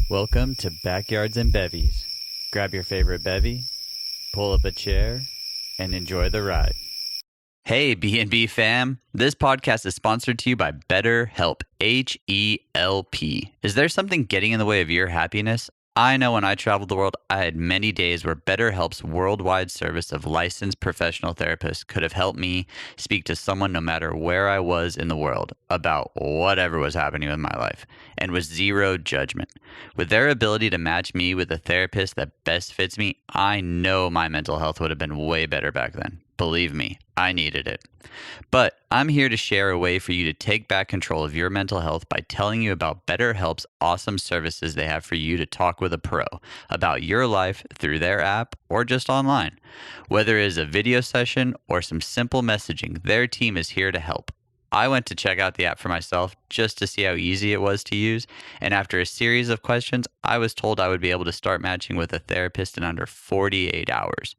Welcome to Backyards and Bevvies. Grab your favorite bevy, pull up a chair, and enjoy the ride. Hey, B&B fam. This podcast is sponsored to you by BetterHelp, H-E-L-P. Is there something getting in the way of your happiness? I know when I traveled the world, I had many days where BetterHelp's worldwide service of licensed professional therapists could have helped me speak to someone no matter where I was in the world about whatever was happening with my life, and with zero judgment. With their ability to match me with a therapist that best fits me, I know my mental health would have been way better back then. Believe me, I needed it. But I'm here to share a way for you to take back control of your mental health by telling you about BetterHelp's awesome services they have for you to talk with a pro about your life through their app or just online. Whether it is a video session or some simple messaging, their team is here to help. I went to check out the app for myself just to see how easy it was to use, and after a series of questions, I was told I would be able to start matching with a therapist in under 48 hours.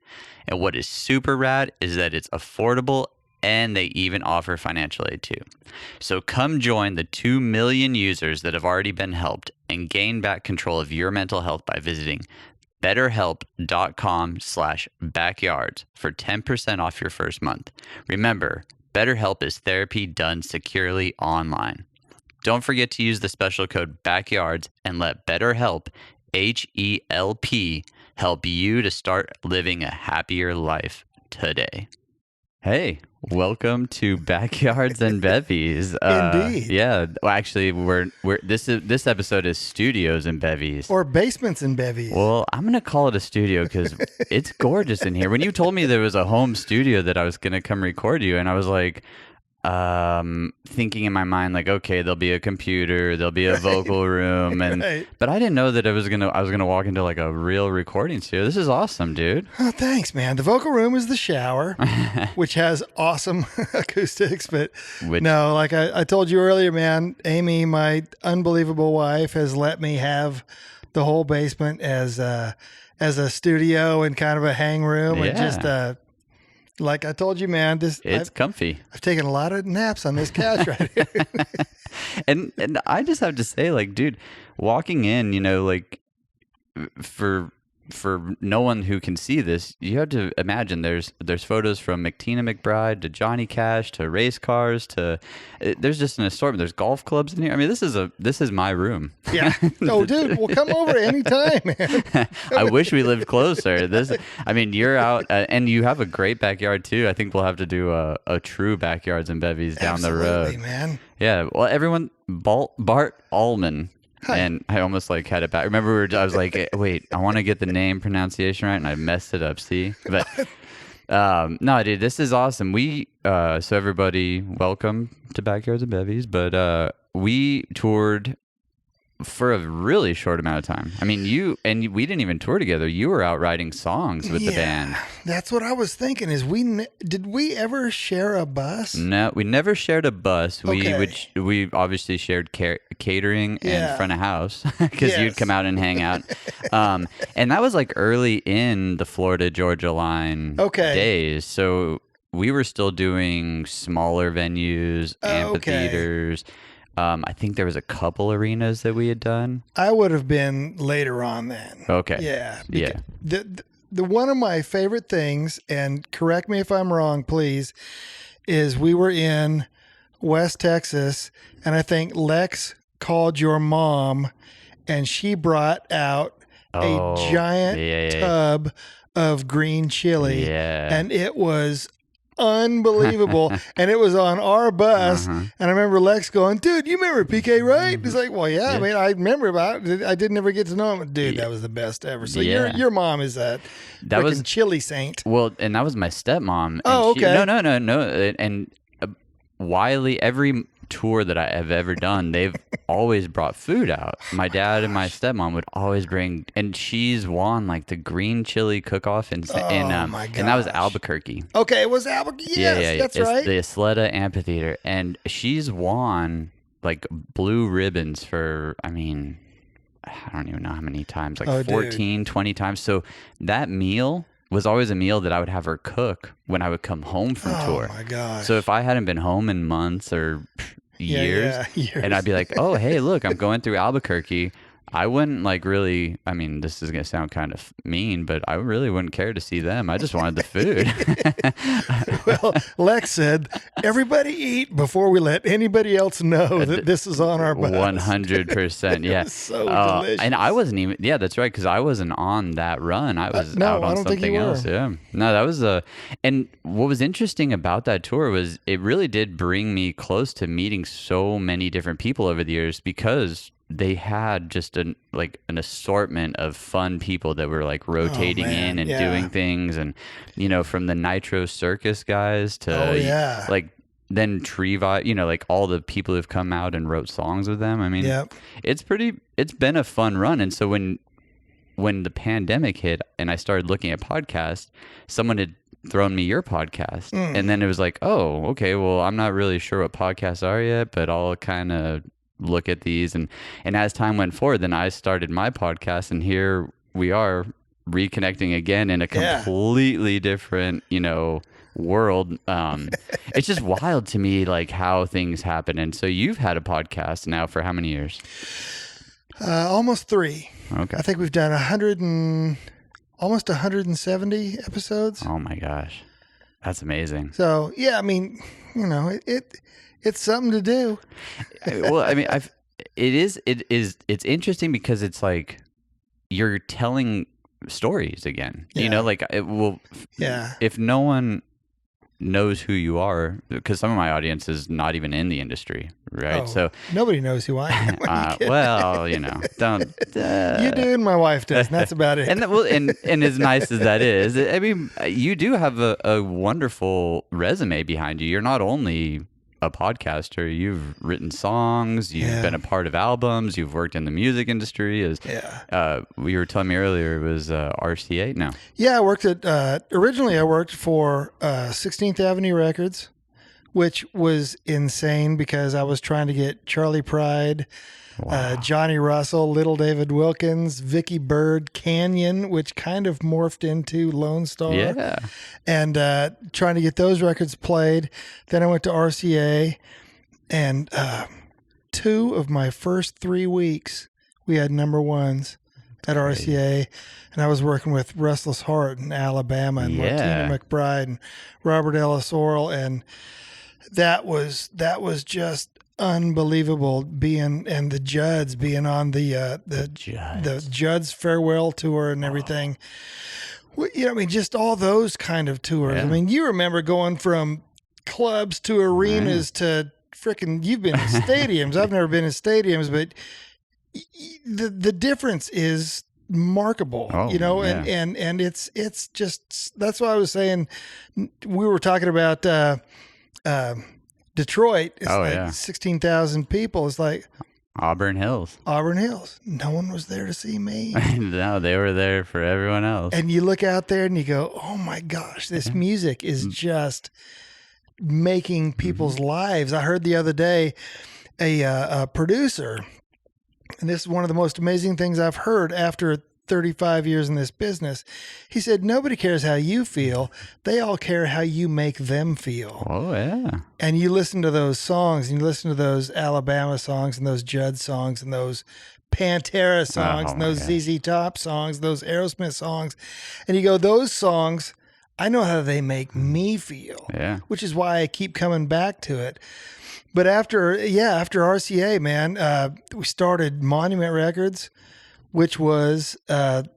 And what is super rad is that it's affordable and they even offer financial aid too. So come join the 2 million users that have already been helped and gain back control of your mental health by visiting betterhelp.com/backyards for 10% off your first month. Remember, BetterHelp is therapy done securely online. Don't forget to use the special code BACKYARDS and let BetterHelp, H-E-L-P, help you to start living a happier life today. Hey, welcome to Backyards and Bevvies. Indeed. Yeah, well, actually, this episode is Studios and Bevvies. Or basements and Bevvies. Well, I'm going to call it a studio because it's gorgeous in here. When you told me there was a home studio that I was going to come record you, and I was like, thinking in my mind, like, okay, there'll be a computer, there'll be a vocal room, and but I didn't know that I was gonna walk into like a real recording studio. This is awesome, dude. Oh, thanks, man. The vocal room is the shower, which has awesome acoustics, but no, like I told you earlier, man, Amy, my unbelievable wife, has let me have the whole basement as a studio and kind of a hang room, and just like I told you, man, it's comfy. I've taken a lot of naps on this couch right here. and I just have to say, like, dude, walking in, you know, like for no one who can see this, you have to imagine there's photos from Martina McBride to Johnny Cash to race cars to there's just an assortment. There's golf clubs in here. I mean, this is my room. Yeah. Oh, dude, we'll come over anytime, man. I wish we lived closer. I mean, you're out and you have a great backyard too. I think we'll have to do a true Backyards and Bevvies down the road, man. Yeah. Well, everyone, Bart Allman. Hi. And I almost like had it back. Remember, I was like, wait, I want to get the name pronunciation right, and I messed it up. See, but no, dude, this is awesome. So everybody, welcome to Backyards and Bevvies. But we toured for a really short amount of time. I mean, we didn't even tour together. You were out writing songs with the band. That's what I was thinking. Did we ever share a bus? No, we never shared a bus. Okay. We obviously shared catering and front of house because you'd come out and hang out. And that was like early in the Florida Georgia line days. So we were still doing smaller venues, amphitheaters. I think there was a couple arenas that we had done. I would have been later on then. Okay. Yeah. Yeah. The one of my favorite things, and correct me if I'm wrong, please, is we were in West Texas, and I think Lex called your mom, and she brought out a giant tub of green chili. Yeah. And it was unbelievable. And it was on our bus. And I remember Lex going, dude, you remember PK, right? He's like, well, yeah. I mean, I remember about it. I didn't ever get to know him. Dude, that was the best ever. So your mom is that was chili saint. Well, and that was my stepmom. Oh, okay. No. And Wiley, every tour that I have ever done, they've always brought food out. My dad and my stepmom would always bring, and she's won like the green chili cook-off and that was Albuquerque. Okay, it was Albuquerque. Yes, that's right. The Isleta Amphitheater, and she's won like blue ribbons for, I mean, I don't even know how many times, like 14, 20 times. So that meal was always a meal that I would have her cook when I would come home from tour. Oh my gosh. So if I hadn't been home in months or years, and I'd be like, oh, hey, look, I'm going through Albuquerque. I wouldn't like really, I mean, this is going to sound kind of mean, but I really wouldn't care to see them. I just wanted the food. Well, Lex said, everybody eat before we let anybody else know that this is on our bus. 100%. Yeah. It was so delicious. And I wasn't even, yeah, that's right. Cause I wasn't on that run. I was out on something else. Yeah. No, that was and what was interesting about that tour was it really did bring me close to meeting so many different people over the years because they had just an assortment of fun people that were like rotating in and doing things, and from the Nitro Circus guys to like then Trevi, like all the people who've come out and wrote songs with them. I mean, it's been a fun run. And so when the pandemic hit and I started looking at podcasts, someone had thrown me your podcast, and then it was like, oh, okay, well, I'm not really sure what podcasts are yet, but I'll kind of look at these, and as time went forward, then I started my podcast, and here we are reconnecting again in a completely different world. It's just wild to me like how things happen. And so you've had a podcast now for how many years? Almost 3. Okay. I think we've done almost 170 episodes. Oh my gosh, that's amazing. So yeah, I mean, it's something to do. Well, I mean, it's interesting because it's like you're telling stories again. Like if no one knows who you are, because some of my audience is not even in the industry, right? So nobody knows who I am. Well, don't. You do, and my wife does. And that's about it. And as nice as that is, I mean, you do have a wonderful resume behind you. You're not only a podcaster, you've written songs, you've been a part of albums, you've worked in the music industry. You were telling me earlier it was RCA now. Yeah, I worked at originally I worked for 16th Avenue Records, which was insane because I was trying to get Charlie Pride, Johnny Russell, Little David Wilkins, Vicky Bird, Canyon, which kind of morphed into Lone Star, and trying to get those records played. Then I went to RCA, and 2 of my first 3 weeks we had number ones at RCA, and I was working with Restless Heart in Alabama and Martina McBride and Robert Ellis Oral, and that was just unbelievable and the Judds being on the Judds farewell tour and everything. I mean, just all those kind of tours. I mean, you remember going from clubs to arenas to freaking, you've been in stadiums. I've never been in stadiums, but the difference is remarkable, and it's just, that's why I was saying, we were talking about Detroit. It's 16,000 people. It's like Auburn Hills. No one was there to see me. No, they were there for everyone else. And you look out there and you go, oh my gosh, this music is just making people's lives. I heard the other day a producer, and this is one of the most amazing things I've heard after 35 years in this business. He said, nobody cares how you feel. They all care how you make them feel. Oh, yeah. And you listen to those songs, and you listen to those Alabama songs and those Judd songs and those Pantera songs and those ZZ Top songs, those Aerosmith songs. And you go, those songs, I know how they make me feel. Yeah. Which is why I keep coming back to it. But after RCA, man, we started Monument Records, which was the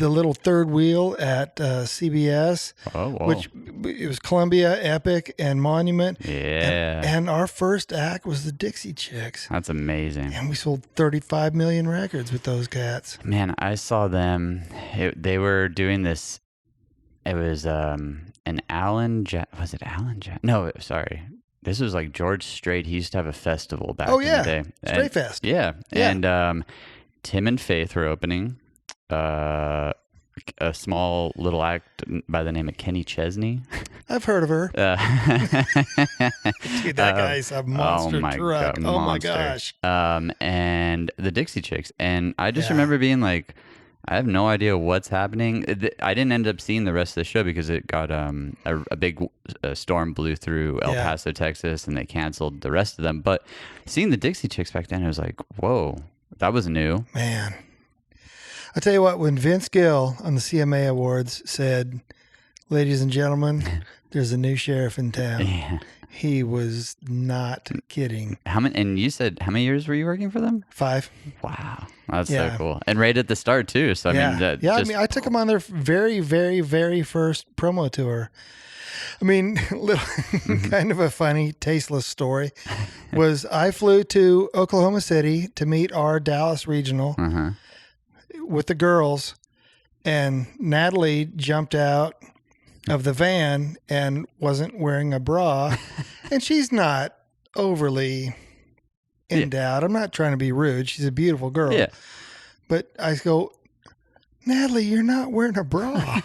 little third wheel at CBS, which it was Columbia, Epic, and Monument. Yeah. And our first act was the Dixie Chicks. That's amazing. And we sold 35 million records with those cats. Man, I saw them. They were doing this. It was an Alan Jack. Was it Alan Jack? No, sorry. This was like George Strait. He used to have a festival back in the day. Strait Fest. Yeah. And Tim and Faith were opening. A small little act by the name of Kenny Chesney. I've heard of her. Dude, that guy's a monster truck. Oh my gosh. And the Dixie Chicks. And I just remember being like, I have no idea what's happening. I didn't end up seeing the rest of the show because it got a big storm blew through El Paso, Texas, and they canceled the rest of them. But seeing the Dixie Chicks back then, it was like, whoa. That was new. Man. I tell you what, when Vince Gill on the CMA Awards said, "Ladies and gentlemen, there's a new sheriff in town," Yeah. he was not kidding. How many? And you said how many years were you working for them? 5. Wow, that's Yeah. so cool. And right at the start too. So I mean, that I just, mean, I took them on their very, very, very first promo tour. I mean, little kind of a funny, tasteless story was I flew to Oklahoma City to meet our Dallas regional with the girls, and Natalie jumped out of the van and wasn't wearing a bra, and she's not overly endowed. I'm not trying to be rude. She's a beautiful girl. Yeah. But I go, "Natalie, you're not wearing a bra."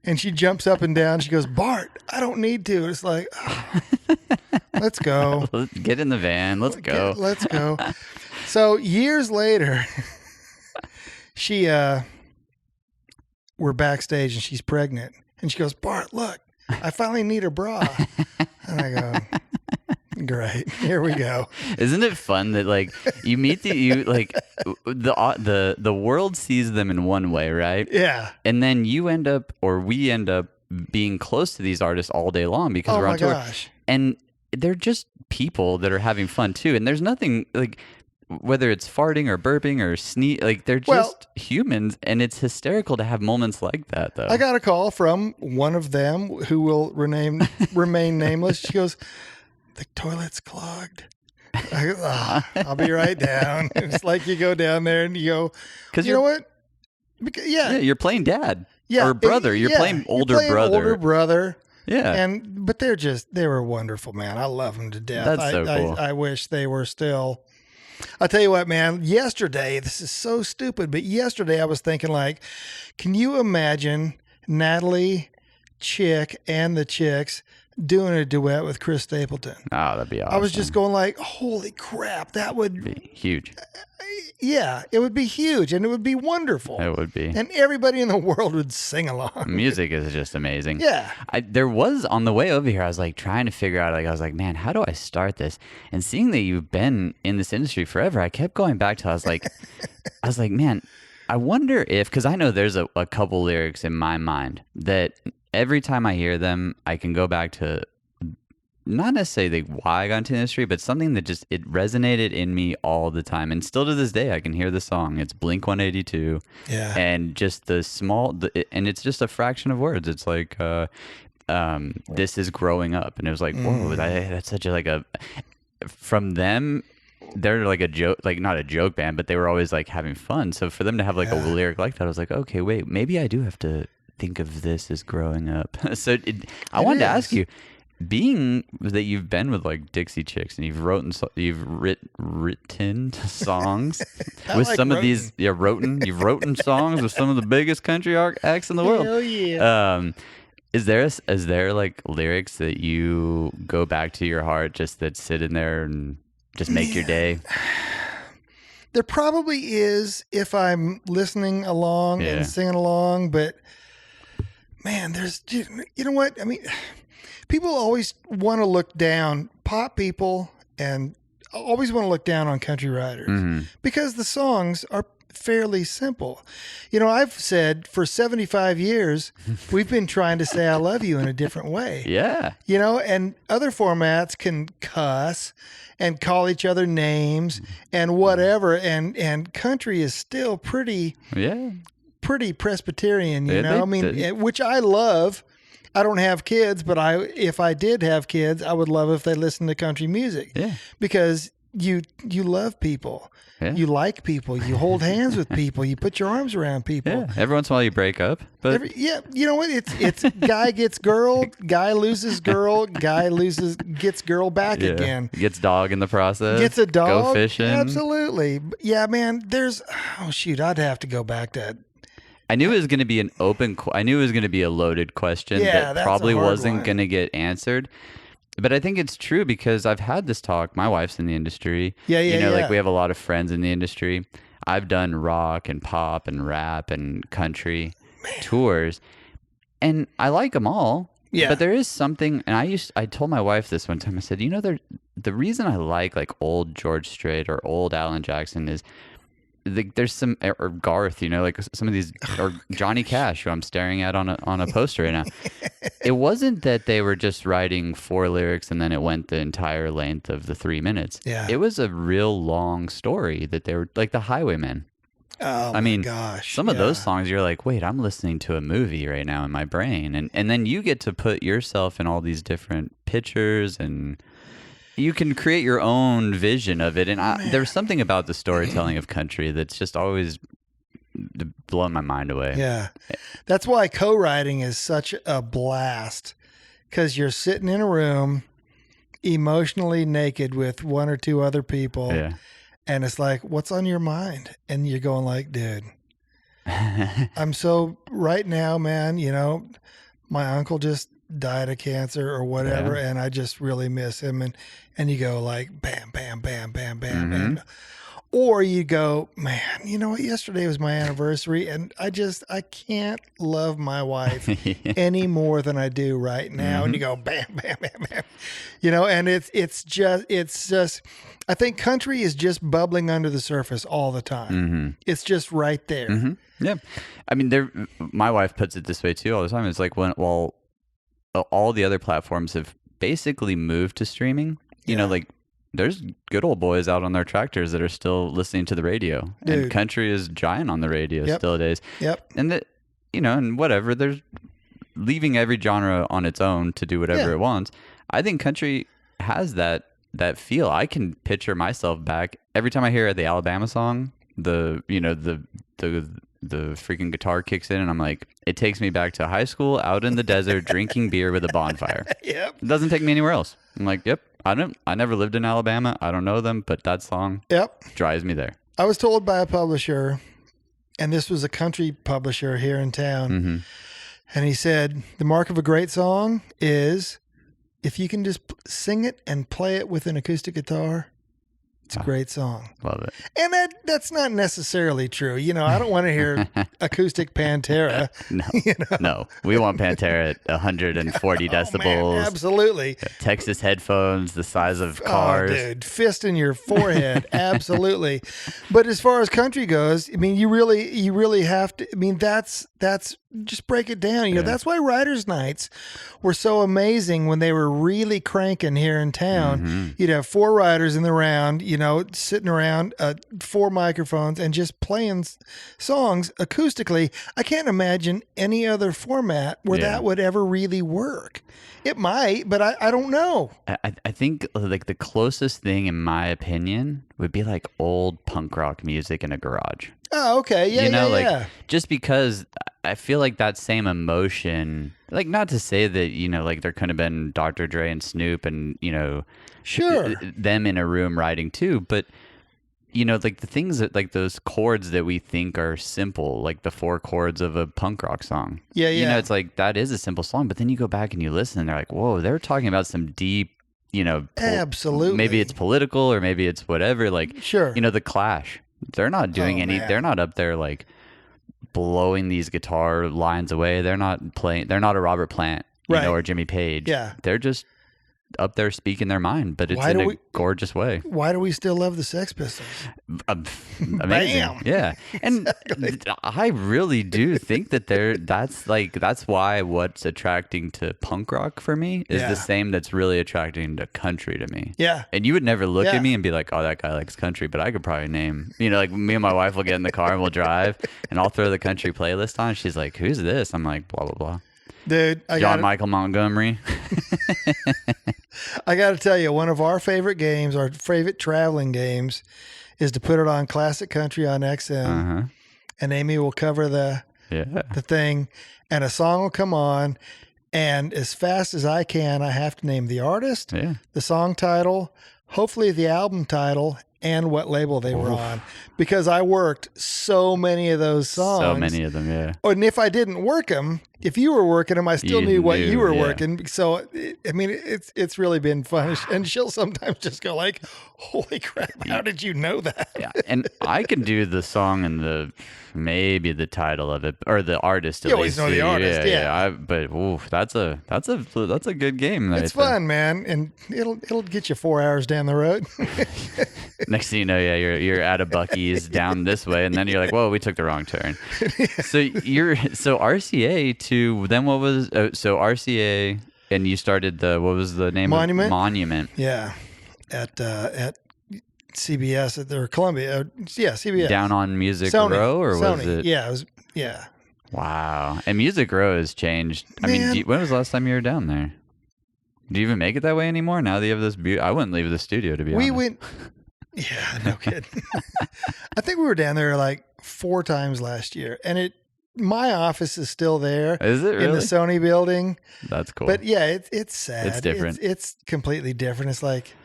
And she jumps up and down. She goes, "Bart, I don't need to." It's like, oh, let's go. Get in the van. Let's go. Let's go. So years later, we're backstage and she's pregnant. And she goes, "Bart, look, I finally need a bra." And I go, "Great, here we go." Isn't it fun that like you meet the world sees them in one way, right? Yeah. And then we end up being close to these artists all day long because we're on tour. Gosh. And they're just people that are having fun too. And there's nothing like, whether it's farting or burping or sneeze, like they're just humans, and it's hysterical to have moments like that, though. I got a call from one of them who will remain nameless. She goes, "The toilet's clogged." I go, I'll be right down. It's like you go down there and you go, "Because you know what? Because, yeah, you're playing dad or brother. You're playing older brother. Older brother. Yeah. But they were wonderful, man. I love them to death. That's so cool. I wish they were still. I'll tell you what, man, yesterday, this is so stupid, but yesterday I was thinking, like, can you imagine Natalie, Chick, and the Chicks doing a duet with Chris Stapleton? Oh, that'd be awesome. I was just going like, holy crap, that would be huge. Yeah, it would be huge, and it would be wonderful. It would be. And everybody in the world would sing along. Music is just amazing. Yeah. There was, on the way over here, I was like trying to figure out, like, I was like, man, how do I start this? And seeing that you've been in this industry forever, I kept going back to, I was like, man, I wonder if, because I know there's a couple lyrics in my mind that every time I hear them, I can go back to not necessarily why I got into the industry, but something that just, it resonated in me all the time. And still to this day, I can hear the song. It's Blink-182. Yeah. And just and it's just a fraction of words. It's like, this is growing up. And it was like, whoa, that's such from them, they're like a joke, like not a joke band, but they were always like having fun. So for them to have like a lyric like that, I was like, okay, wait, maybe I do have to think of this as growing up. So I wanted to ask you, being that you've been with like Dixie Chicks and you've written songs with like some wrote. of these, you've written songs with some of the biggest country acts in the world. Hell yeah. Is there like lyrics that you go back to your heart just that sit in there and just make your day? There probably is if I'm listening along and singing along, but man, you know what? I mean, people always want to look down, pop people, and always want to look down on country writers because the songs are fairly simple. You know, I've said for 75 years, we've been trying to say I love you in a different way. Yeah. You know, and other formats can cuss and call each other names and whatever. And country is still pretty Presbyterian, you know? I mean, which I love. I don't have kids, but if I did have kids, I would love if they listened to country music. Yeah. Because you love people. Yeah. You like people. You hold hands with people. You put your arms around people. Yeah. Every once in a while you break up, but you know what? It's guy gets girl, guy loses girl, guy gets girl back again. Gets dog in the process. Gets a dog. Go fishing. Absolutely. Yeah, man. I'd have to go back to. I knew it was going to be I knew it was going to be a loaded question that probably wasn't going to get answered. But I think it's true because I've had this talk. My wife's in the industry. Like we have a lot of friends in the industry. I've done rock and pop and rap and country tours, and I like them all. Yeah. But there is something, and I told my wife this one time. I said, the reason I like old George Strait or old Alan Jackson is there's some, or Garth, like some of these, or Johnny Cash, who I'm staring at on a poster right now. It wasn't that they were just writing 4 lyrics and then it went the entire length of the 3 minutes. Yeah. It was a real long story that they were like the Highwaymen. Oh, I mean, gosh. some of those songs, you're like, wait, I'm listening to a movie right now in my brain. And then you get to put yourself in all these different pictures and you can create your own vision of it. And there's something about the storytelling of country that's just always blowing my mind away. Yeah. That's why co-writing is such a blast, because you're sitting in a room emotionally naked with 1 or 2 other people. Yeah. And it's like, what's on your mind? And you're going like, dude, I'm so right now, man, my uncle just died of cancer or whatever. Yeah. And I just really miss him. And you go like, bam, bam, bam, bam, bam, bam. Or you go, man, you know what? Yesterday was my anniversary and I can't love my wife any more than I do right now. And you go, bam, bam, bam, bam, and it's just, I think country is just bubbling under the surface all the time. It's just right there. Yeah. I mean, my wife puts it this way too all the time. It's like all the other platforms have basically moved to streaming, like there's good old boys out on their tractors that are still listening to the radio. Dude. And country is giant on the radio still days. Yep. And that, and whatever, there's leaving every genre on its own to do whatever it wants. I think country has that feel. I can picture myself back every time I hear the Alabama song, the freaking guitar kicks in and I'm like, it takes me back to high school out in the desert drinking beer with a bonfire. Yep. It doesn't take me anywhere else. I'm like, yep. I never lived in Alabama. I don't know them, but that song drives me there. I was told by a publisher, and this was a country publisher here in town, and he said, the mark of a great song is if you can just sing it and play it with an acoustic guitar. It's a great song. Love it. And that's not necessarily true. I don't want to hear acoustic Pantera. No. We want Pantera at 140 decibels. Man, absolutely. Texas headphones, the size of cars. Oh, dude, fist in your forehead. Absolutely. But as far as country goes, I mean, you really have to. I mean, that's just break it down. That's why writers' nights were so amazing when they were really cranking here in town. You'd have 4 writers in the round, sitting around 4 microphones and just playing songs acoustically. I can't imagine any other format where that would ever really work. It might, but I don't know. I think like the closest thing, in my opinion, would be like old punk rock music in a garage. Oh, okay. Yeah, just because I feel like that same emotion, like not to say that, like there could have been Dr. Dre and Snoop and, sure, them in a room writing too, but like the things that like those chords that we think are simple, like the 4 chords of a punk rock song. Yeah. It's like, that is a simple song, but then you go back and you listen and they're like, whoa, they're talking about some deep, absolutely. Maybe it's political or maybe it's whatever. Like, sure. The Clash, they're not doing they're not up there like blowing these guitar lines away. They're not a Robert Plant, or Jimmy Page. Yeah. They're just up there speaking their mind, but it's in a gorgeous way. Why do we still love the Sex Pistols? Amazing. Bam. Yeah. And exactly. I really do think that that's why what's attracting to punk rock for me is the same that's really attracting to country to me. Yeah. And you would never look at me and be like, oh, that guy likes country, but I could probably name, like me and my wife will get in the car and we'll drive and I'll throw the country playlist on. She's like, who's this? I'm like, blah, blah, blah. Dude, John Michael Montgomery. I got to tell you, one of our favorite games, our favorite traveling games, is to put it on Classic Country on XM, and Amy will cover the thing, and a song will come on, and as fast as I can, I have to name the artist, the song title, hopefully the album title, and what label they were on, because I worked so many of those songs. So many of them, yeah. And if I didn't work them, if you were working them, I still You knew what knew, you were yeah. working. So, I mean, it's really been fun. And she'll sometimes just go like, holy crap, how did you know that? Yeah, and I can do the song and maybe the title of it or the artist. At You always least. know the artist, yeah. But that's a good game. It's fun, man. And it'll get you 4 hours down the road. Next thing you know, yeah, you're at a Buc-ee's down this way, and then you're like, whoa, we took the wrong turn. So RCA to then what was so RCA, and you started what was the name? Monument. Monument. Yeah, at CBS or Columbia. Yeah, CBS. Down on Music Sony. Row, or Sony. was it? Yeah, it was. Yeah. Wow, and Music Row has changed. I Man. mean, when was the last time you were down there? Do you even make it that way anymore? Now that you have this I wouldn't leave the studio, to be honest. We went. Yeah, no kidding. I think we were down there like 4 times last year, and my office is still there. Is it really? In the Sony building? That's cool. But yeah, it's sad. It's different. It's completely different. It's like,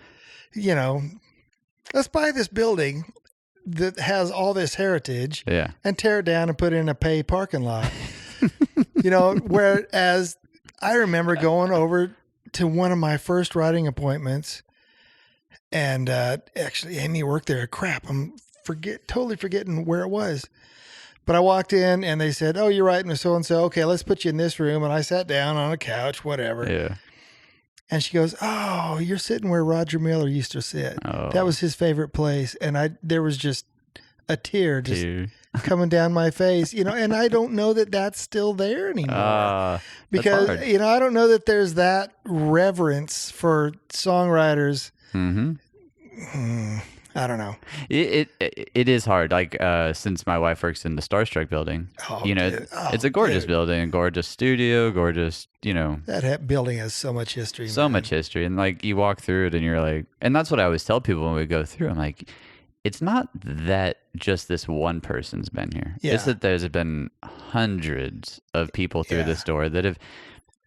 let's buy this building that has all this heritage, yeah, and tear it down and put it in a pay parking lot. Whereas I remember going over to one of my first writing appointments. And actually, Amy worked there. Crap, I'm totally forgetting where it was. But I walked in, and they said, "Oh, you're writing with so and so. Okay, let's put you in this room." And I sat down on a couch, whatever. Yeah. And she goes, "Oh, you're sitting where Roger Miller used to sit. Oh. That was his favorite place." And there was just a tear coming down my face, And I don't know that that's still there anymore because I don't know that there's that reverence for songwriters. Mm-hmm. I don't know. It is hard. Like since my wife works in the Starstruck building, it's a gorgeous building, a gorgeous studio, gorgeous. That building has so much history. So much history, and like you walk through it, and you're like, and that's what I always tell people when we go through. I'm like, it's not that just this one person's been here. Yeah. It's that there's been hundreds of people through this door that have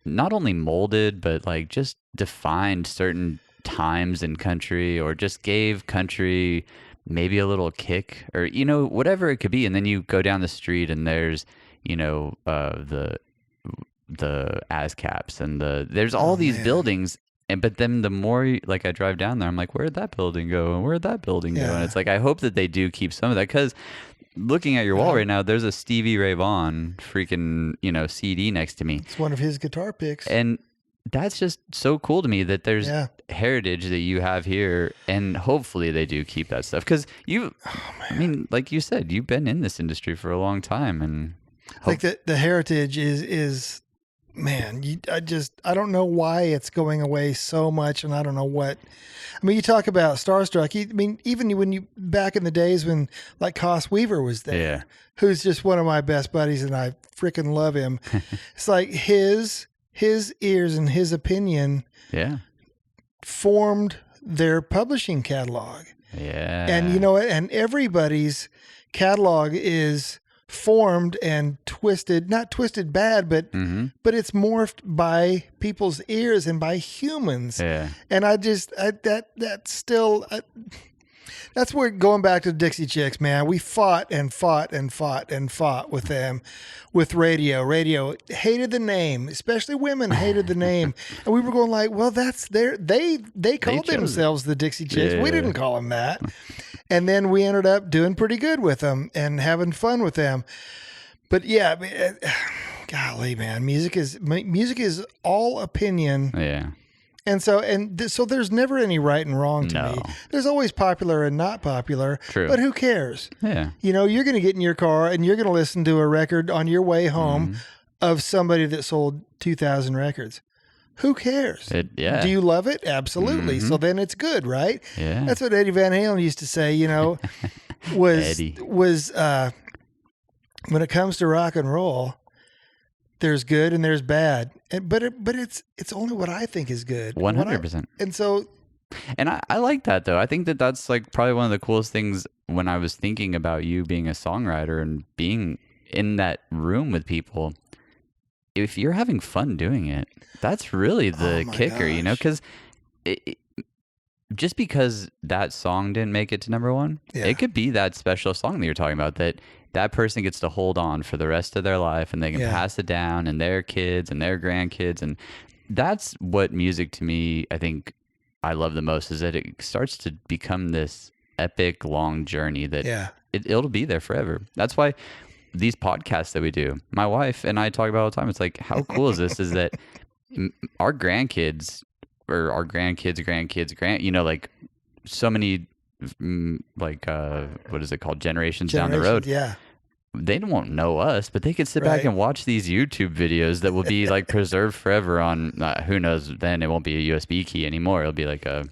not only molded, but like just defined certain times in country, or just gave country maybe a little kick, or whatever it could be. And then you go down the street, and there's the ASCAPs, and there's all these buildings. But then the more like I drive down there, I'm like, where'd that building go, and where'd that building go? And it's like, I hope that they do keep some of that, because looking at your wall right now, there's a Stevie Ray Vaughan freaking CD next to me. It's one of his guitar picks, and that's just so cool to me that there's heritage that you have here, and hopefully they do keep that stuff, because I mean, like you said, you've been in this industry for a long time, and like the heritage is man, I don't know why it's going away so much, and I don't know what. I mean, you talk about Starstruck. I mean, even when you back in the days when like Cos Weaver was there, who's just one of my best buddies, and I freaking love him. It's like his ears and his opinion formed their publishing catalog. Yeah. And and everybody's catalog is formed and twisted, not twisted bad, but it's morphed by people's ears and by humans. Yeah. And that's where, going back to the Dixie Chicks, man, we fought and fought and fought and fought with them, with radio. Radio hated the name, especially women hated the name. And we were going like, well, that's they called themselves the Dixie Chicks. Yeah. We didn't call them that. And then we ended up doing pretty good with them and having fun with them. But yeah, golly, man, music is all opinion. Yeah. And so there's never any right and wrong to me. There's always popular and not popular. True. But who cares? Yeah. You're going to get in your car and you're going to listen to a record on your way home of somebody that sold 2,000 records. Who cares? Do you love it? Absolutely. So then it's good, right? Yeah. That's what Eddie Van Halen used to say, was when it comes to rock and roll, there's good and there's bad. But it's only what I think is good. 100%. And so, and I like that, though. I think that's like probably one of the coolest things when I was thinking about you being a songwriter and being in that room with people. If you're having fun doing it, that's really the kicker, gosh. because just because that song didn't make it to number one, it could be that special song that you're talking about that person gets to hold on for the rest of their life, and they can pass it down, and their kids and their grandkids. And that's what music to me, I think I love the most, is that it starts to become this epic long journey that it'll be there forever. That's why these podcasts that we do, my wife and I talk about all the time. It's like, how cool is this? Is that our grandkids or our grandkids, you know, like so many, like, what is it called? Generations down the road. Yeah. They won't know us, but they could sit back and watch these YouTube videos that will be like preserved forever on, who knows, then it won't be a USB key anymore. It'll be like a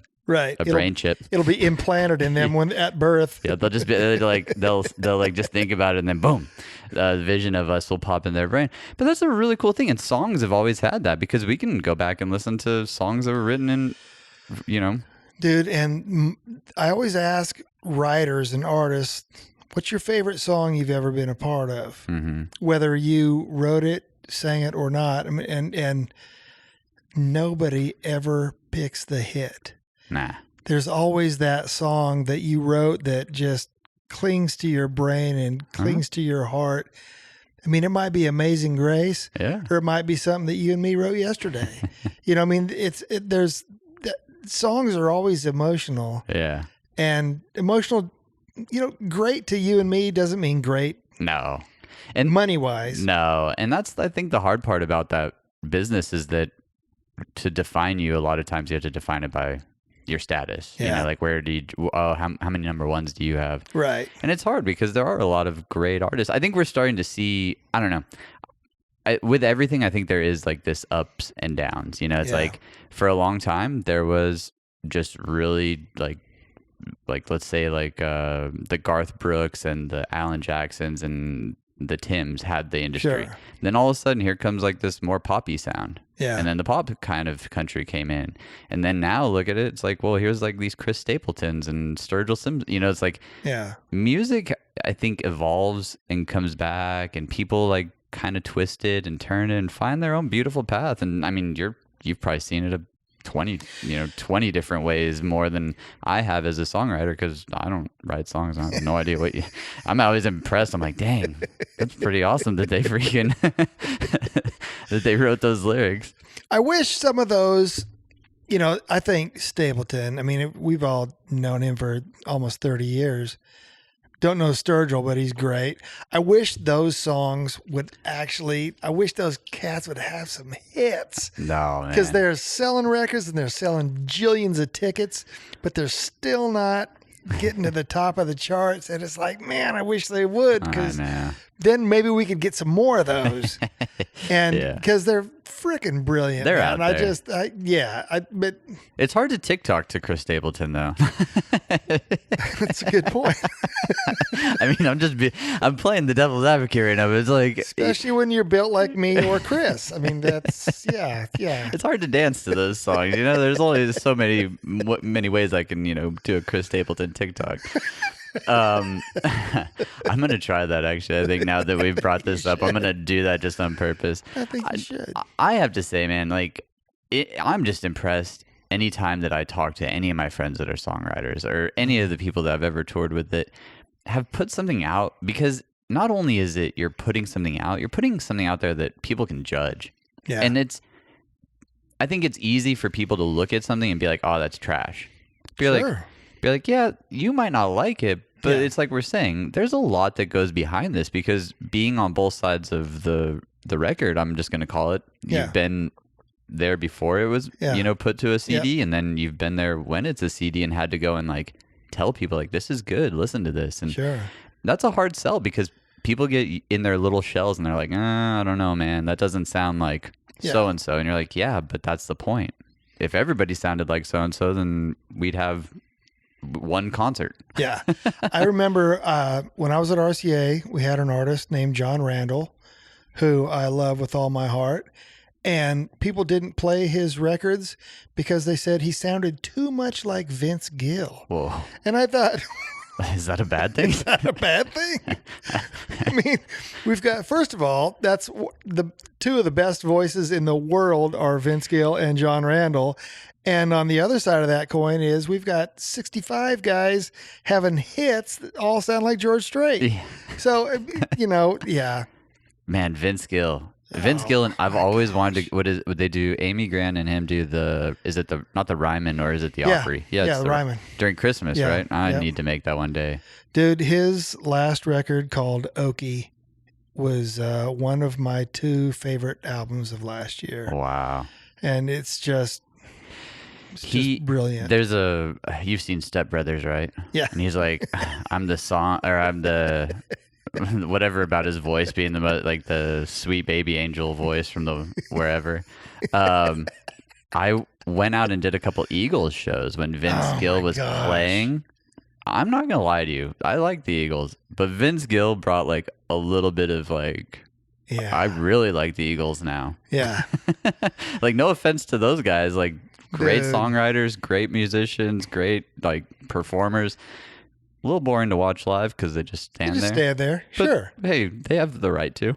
brain chip. It'll be implanted in them when at birth. Yeah, they'll just be like, they'll like just think about it, and then boom, the vision of us will pop in their brain. But that's a really cool thing. And songs have always had that, because we can go back and listen to songs that were written in, you know. Dude, and I always ask writers and artists, what's your favorite song you've ever been a part of? Mm-hmm. Whether you wrote it, sang it, or not. I mean, and nobody ever picks the hit. Nah. There's always that song that you wrote that just clings to your brain and clings to your heart. I mean, it might be Amazing Grace, or it might be something that you and me wrote yesterday. You know, I mean, songs are always emotional. Yeah. And emotional, you know, great to you and me doesn't mean great. No. And money-wise. No. And that's, I think, the hard part about that business is that to define you, a lot of times you have to define it by your status. You know, like how many number ones do you have? Right. And it's hard because there are a lot of great artists. I think we're starting to see, I don't know, with everything, I think there is like this ups and downs. You know, it's like for a long time, there was just really like let's say like the Garth Brooks and the Alan Jacksons and the Tims had the industry. Sure. Then all of a sudden, here comes like this more poppy sound. Yeah. And then the pop kind of country came in. And then now look at it. It's like, well, here's like these Chris Stapletons and Sturgill Simpson. You know, it's like music, I think, evolves and comes back, and people like kind of twist it and turn it and find their own beautiful path. And I mean, you've probably seen it 20 different ways more than I have as a songwriter, because I don't write songs. I have no idea I'm always impressed. I'm like, dang, that's pretty awesome that they freaking that they wrote those lyrics. I wish some of those, you know, I think Stapleton, I mean, we've all known him for almost 30 years. Don't know Sturgill, but he's great. I wish those songs would I wish those cats would have some hits. No, man. Because they're selling records and they're selling jillions of tickets, but they're still not getting to the top of the charts. And it's like, man, I wish they would, because then maybe we could get some more of those. And because they're freaking brilliant. They're man. out there. But it's hard to TikTok to Chris Stapleton, though. That's a good point. I mean, I'm playing the devil's advocate right now, but it's like, especially when you're built like me or Chris. I mean, that's It's hard to dance to those songs. You know, there's only so many ways I can, you know, do a Chris Stapleton TikTok. I'm gonna try that, actually. I think now that we've brought this up, I'm gonna do that just on purpose. I think you should. I have to say, man, like I'm just impressed anytime that I talk to any of my friends that are songwriters, or any of the people that I've ever toured with that have put something out. Because not only is it you're putting something out there that people can judge. Yeah. And I think it's easy for people to look at something and be like, oh, that's trash. Be like, yeah, you might not like it, but it's like we're saying, there's a lot that goes behind this, because being on both sides of the record, I'm just going to call it, you've been there before it was, you know, put to a CD, and then you've been there when it's a CD and had to go and like tell people like, this is good, listen to this. And that's a hard sell, because people get in their little shells and they're like, I don't know, man, that doesn't sound like so-and-so. And you're like, yeah, but that's the point. If everybody sounded like so-and-so, then we'd have one concert. Yeah. I remember when I was at RCA, we had an artist named John Randall, who I love with all my heart. And people didn't play his records because they said he sounded too much like Vince Gill. Whoa. And I thought, Is that a bad thing? Is that a bad thing? I mean, we've got, first of all, that's the two of the best voices in the world are Vince Gill and John Randall. And on the other side of that coin is we've got 65 guys having hits that all sound like George Strait. Yeah. So, yeah. Man, Vince Gill. Vince Gill, and I've always wanted to. Would they do? Amy Grant and him do the? Is it the not the Ryman or is it the Opry? Yeah, it's the Ryman during Christmas, right? I need to make that one day. Dude, his last record called Okie was one of my 2 favorite albums of last year. Wow. And it's just brilliant. There's you've seen Step Brothers, right? Yeah. And he's like, I'm the whatever about his voice being the sweet baby angel voice from the wherever. I went out and did a couple Eagles shows when Vince Gill was playing. I'm not gonna lie to you, I like the Eagles, but Vince Gill brought like a little bit of like. Yeah. I really like the Eagles now. Yeah. Like, no offense to those guys, like great songwriters, great musicians, great like performers. A little boring to watch live because they just stand there. But, sure. Hey, they have the right to.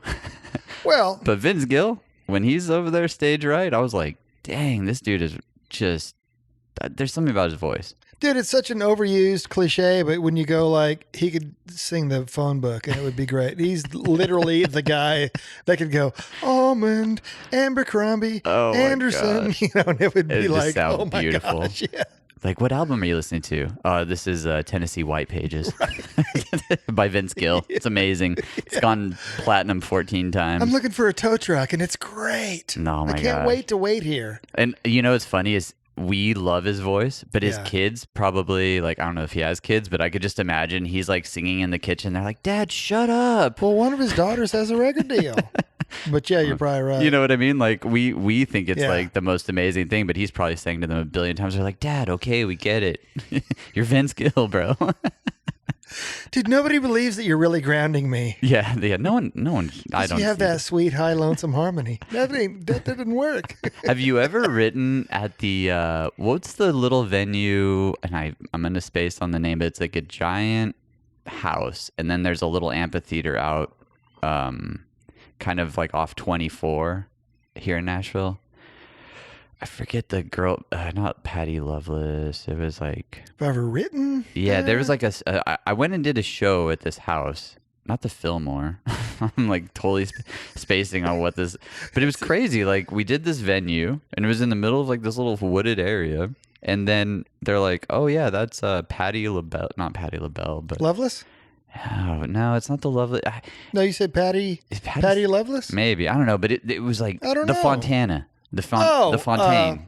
Well. But Vince Gill, when he's over there stage right, I was like, dang, this dude is just, there's something about his voice. Dude, it's such an overused cliche, but when you go like, he could sing the phone book and it would be great. He's literally the guy that could go, Almond, Abercrombie, Anderson, and it would be like, oh my beautiful. Gosh, yeah. Like, what album are you listening to? This is Tennessee White Pages by Vince Gill. It's amazing. It's gone platinum 14 times. I'm looking for a tow truck, and it's great. No, my I can't wait to wait here. And what's funny is we love his voice, but his kids probably, like, I don't know if he has kids, but I could just imagine he's, like, singing in the kitchen. They're like, Dad, shut up. Well, one of his daughters has a record deal. But yeah, you're probably right. You know what I mean? Like we think it's like the most amazing thing, but he's probably saying to them a billion times, they're like, Dad, okay, we get it. You're Vince Gill, bro. Dude, nobody believes that you're really grounding me. Yeah. No one. I don't. You have that sweet, high, lonesome harmony. That didn't work. Have you ever written at the what's the little venue? And I'm in a space on the name, but it's like a giant house, and then there's a little amphitheater out. Kind of like off 24 here in Nashville. I forget the girl, not Patty Loveless. It was like... Have I ever written? Yeah, there was like I went and did a show at this house. Not the Fillmore. I'm like totally spacing on what this... But it was crazy. Like, we did this venue, and it was in the middle of like this little wooded area. And then they're like, oh yeah, that's Patty LaBelle. Not Patty LaBelle, but... Loveless? Oh, no, it's not the Loveless. No, you said Patty Loveless? Maybe. I don't know, but it was like I don't the know. Fontana. The Fontaine.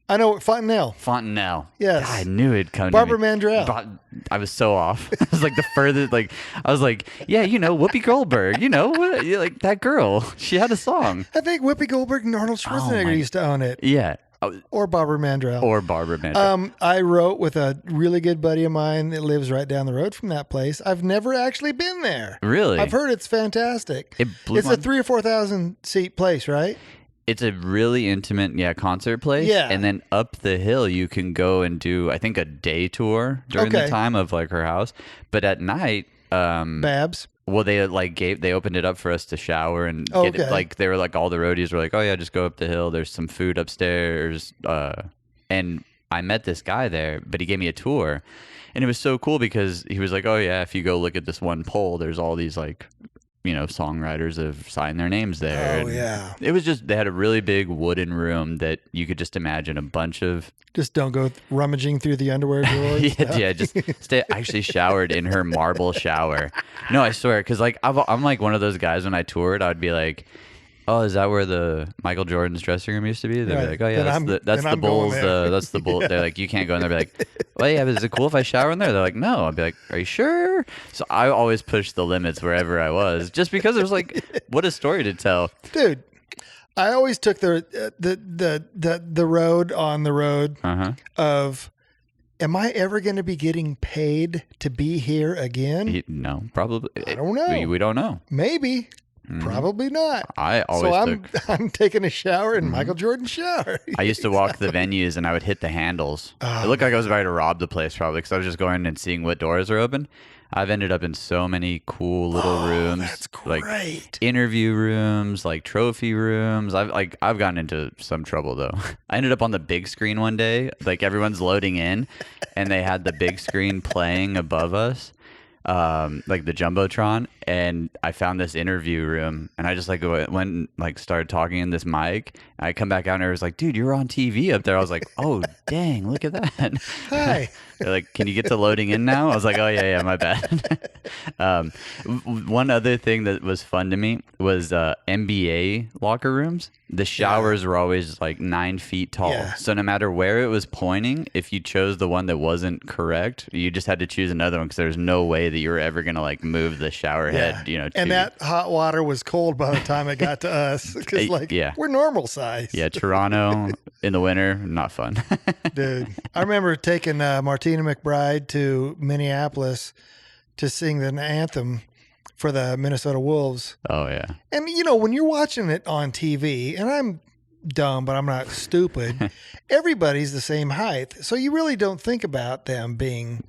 I know, Fontanelle. Yes. God, I knew it'd come Barbara to me. Mandrell. I was so off. It was like the furthest, like, I was like, yeah, Whoopi Goldberg, like that girl. She had a song. I think Whoopi Goldberg and Arnold Schwarzenegger used to own it. Yeah. Or Barbara Mandrell. I wrote with a really good buddy of mine that lives right down the road from that place. I've never actually been there. Really? I've heard it's fantastic. It's a 3,000 or 4,000 seat place, right? It's a really intimate, concert place. Yeah. And then up the hill, you can go and do, I think, a day tour during the time of like her house. But at night, Babs. Well, they opened it up for us to shower and get it, like they were like all the roadies were like, oh yeah, just go up the hill. There's some food upstairs. And I met this guy there, but he gave me a tour, and it was so cool because he was like, oh yeah, if you go look at this one pole, there's all these like, songwriters have signed their names there. Oh, yeah. It was just, they had a really big wooden room that you could just imagine a bunch of... Just don't go rummaging through the underwear drawers. yeah, just stay. I actually showered in her marble shower. No, I swear, because like I'm like one of those guys when I toured, I would be like, oh, is that where the Michael Jordan's dressing room used to be? They'd be like, oh yeah, that's the Bulls. That's the Bulls. They're like, you can't go in there. Be like, well, yeah, but is it cool if I shower in there? They're like, no. I'd be like, are you sure? So I always pushed the limits wherever I was, just because it was like, what a story to tell, dude. I always took the road on the road of, am I ever going to be getting paid to be here again? No, probably. I don't know. We don't know. Maybe. Probably not. I always I'm taking a shower in Michael Jordan's shower. I used to walk the venues and I would hit the handles. It looked like I was about to rob the place probably because I was just going and seeing what doors are open. I've ended up in so many cool little rooms. That's great. Like interview rooms, like trophy rooms. I've gotten into some trouble though. I ended up on the big screen one day. Like everyone's loading in and they had the big screen playing above us. Like the Jumbotron, and I found this interview room, and I just like went and like started talking in this mic. I come back out and I was like, dude, you were on TV up there. I was like, oh dang, look at that. Hi. They're like, can you get to loading in now? I was like, oh yeah, my bad. One other thing that was fun to me was NBA locker rooms. The showers were always like 9 feet tall. Yeah. So no matter where it was pointing, if you chose the one that wasn't correct, you just had to choose another one because there's no way that you were ever going to like move the shower head, And that hot water was cold by the time it got to us because we're normal size. Yeah, Toronto in the winter, not fun. Dude, I remember taking Martina McBride to Minneapolis to sing the anthem for the Minnesota Wolves. Oh, yeah. And, when you're watching it on TV, and I'm dumb, but I'm not stupid, everybody's the same height. So you really don't think about them being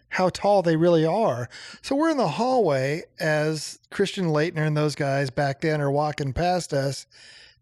how tall they really are. So we're in the hallway as Christian Leitner and those guys back then are walking past us,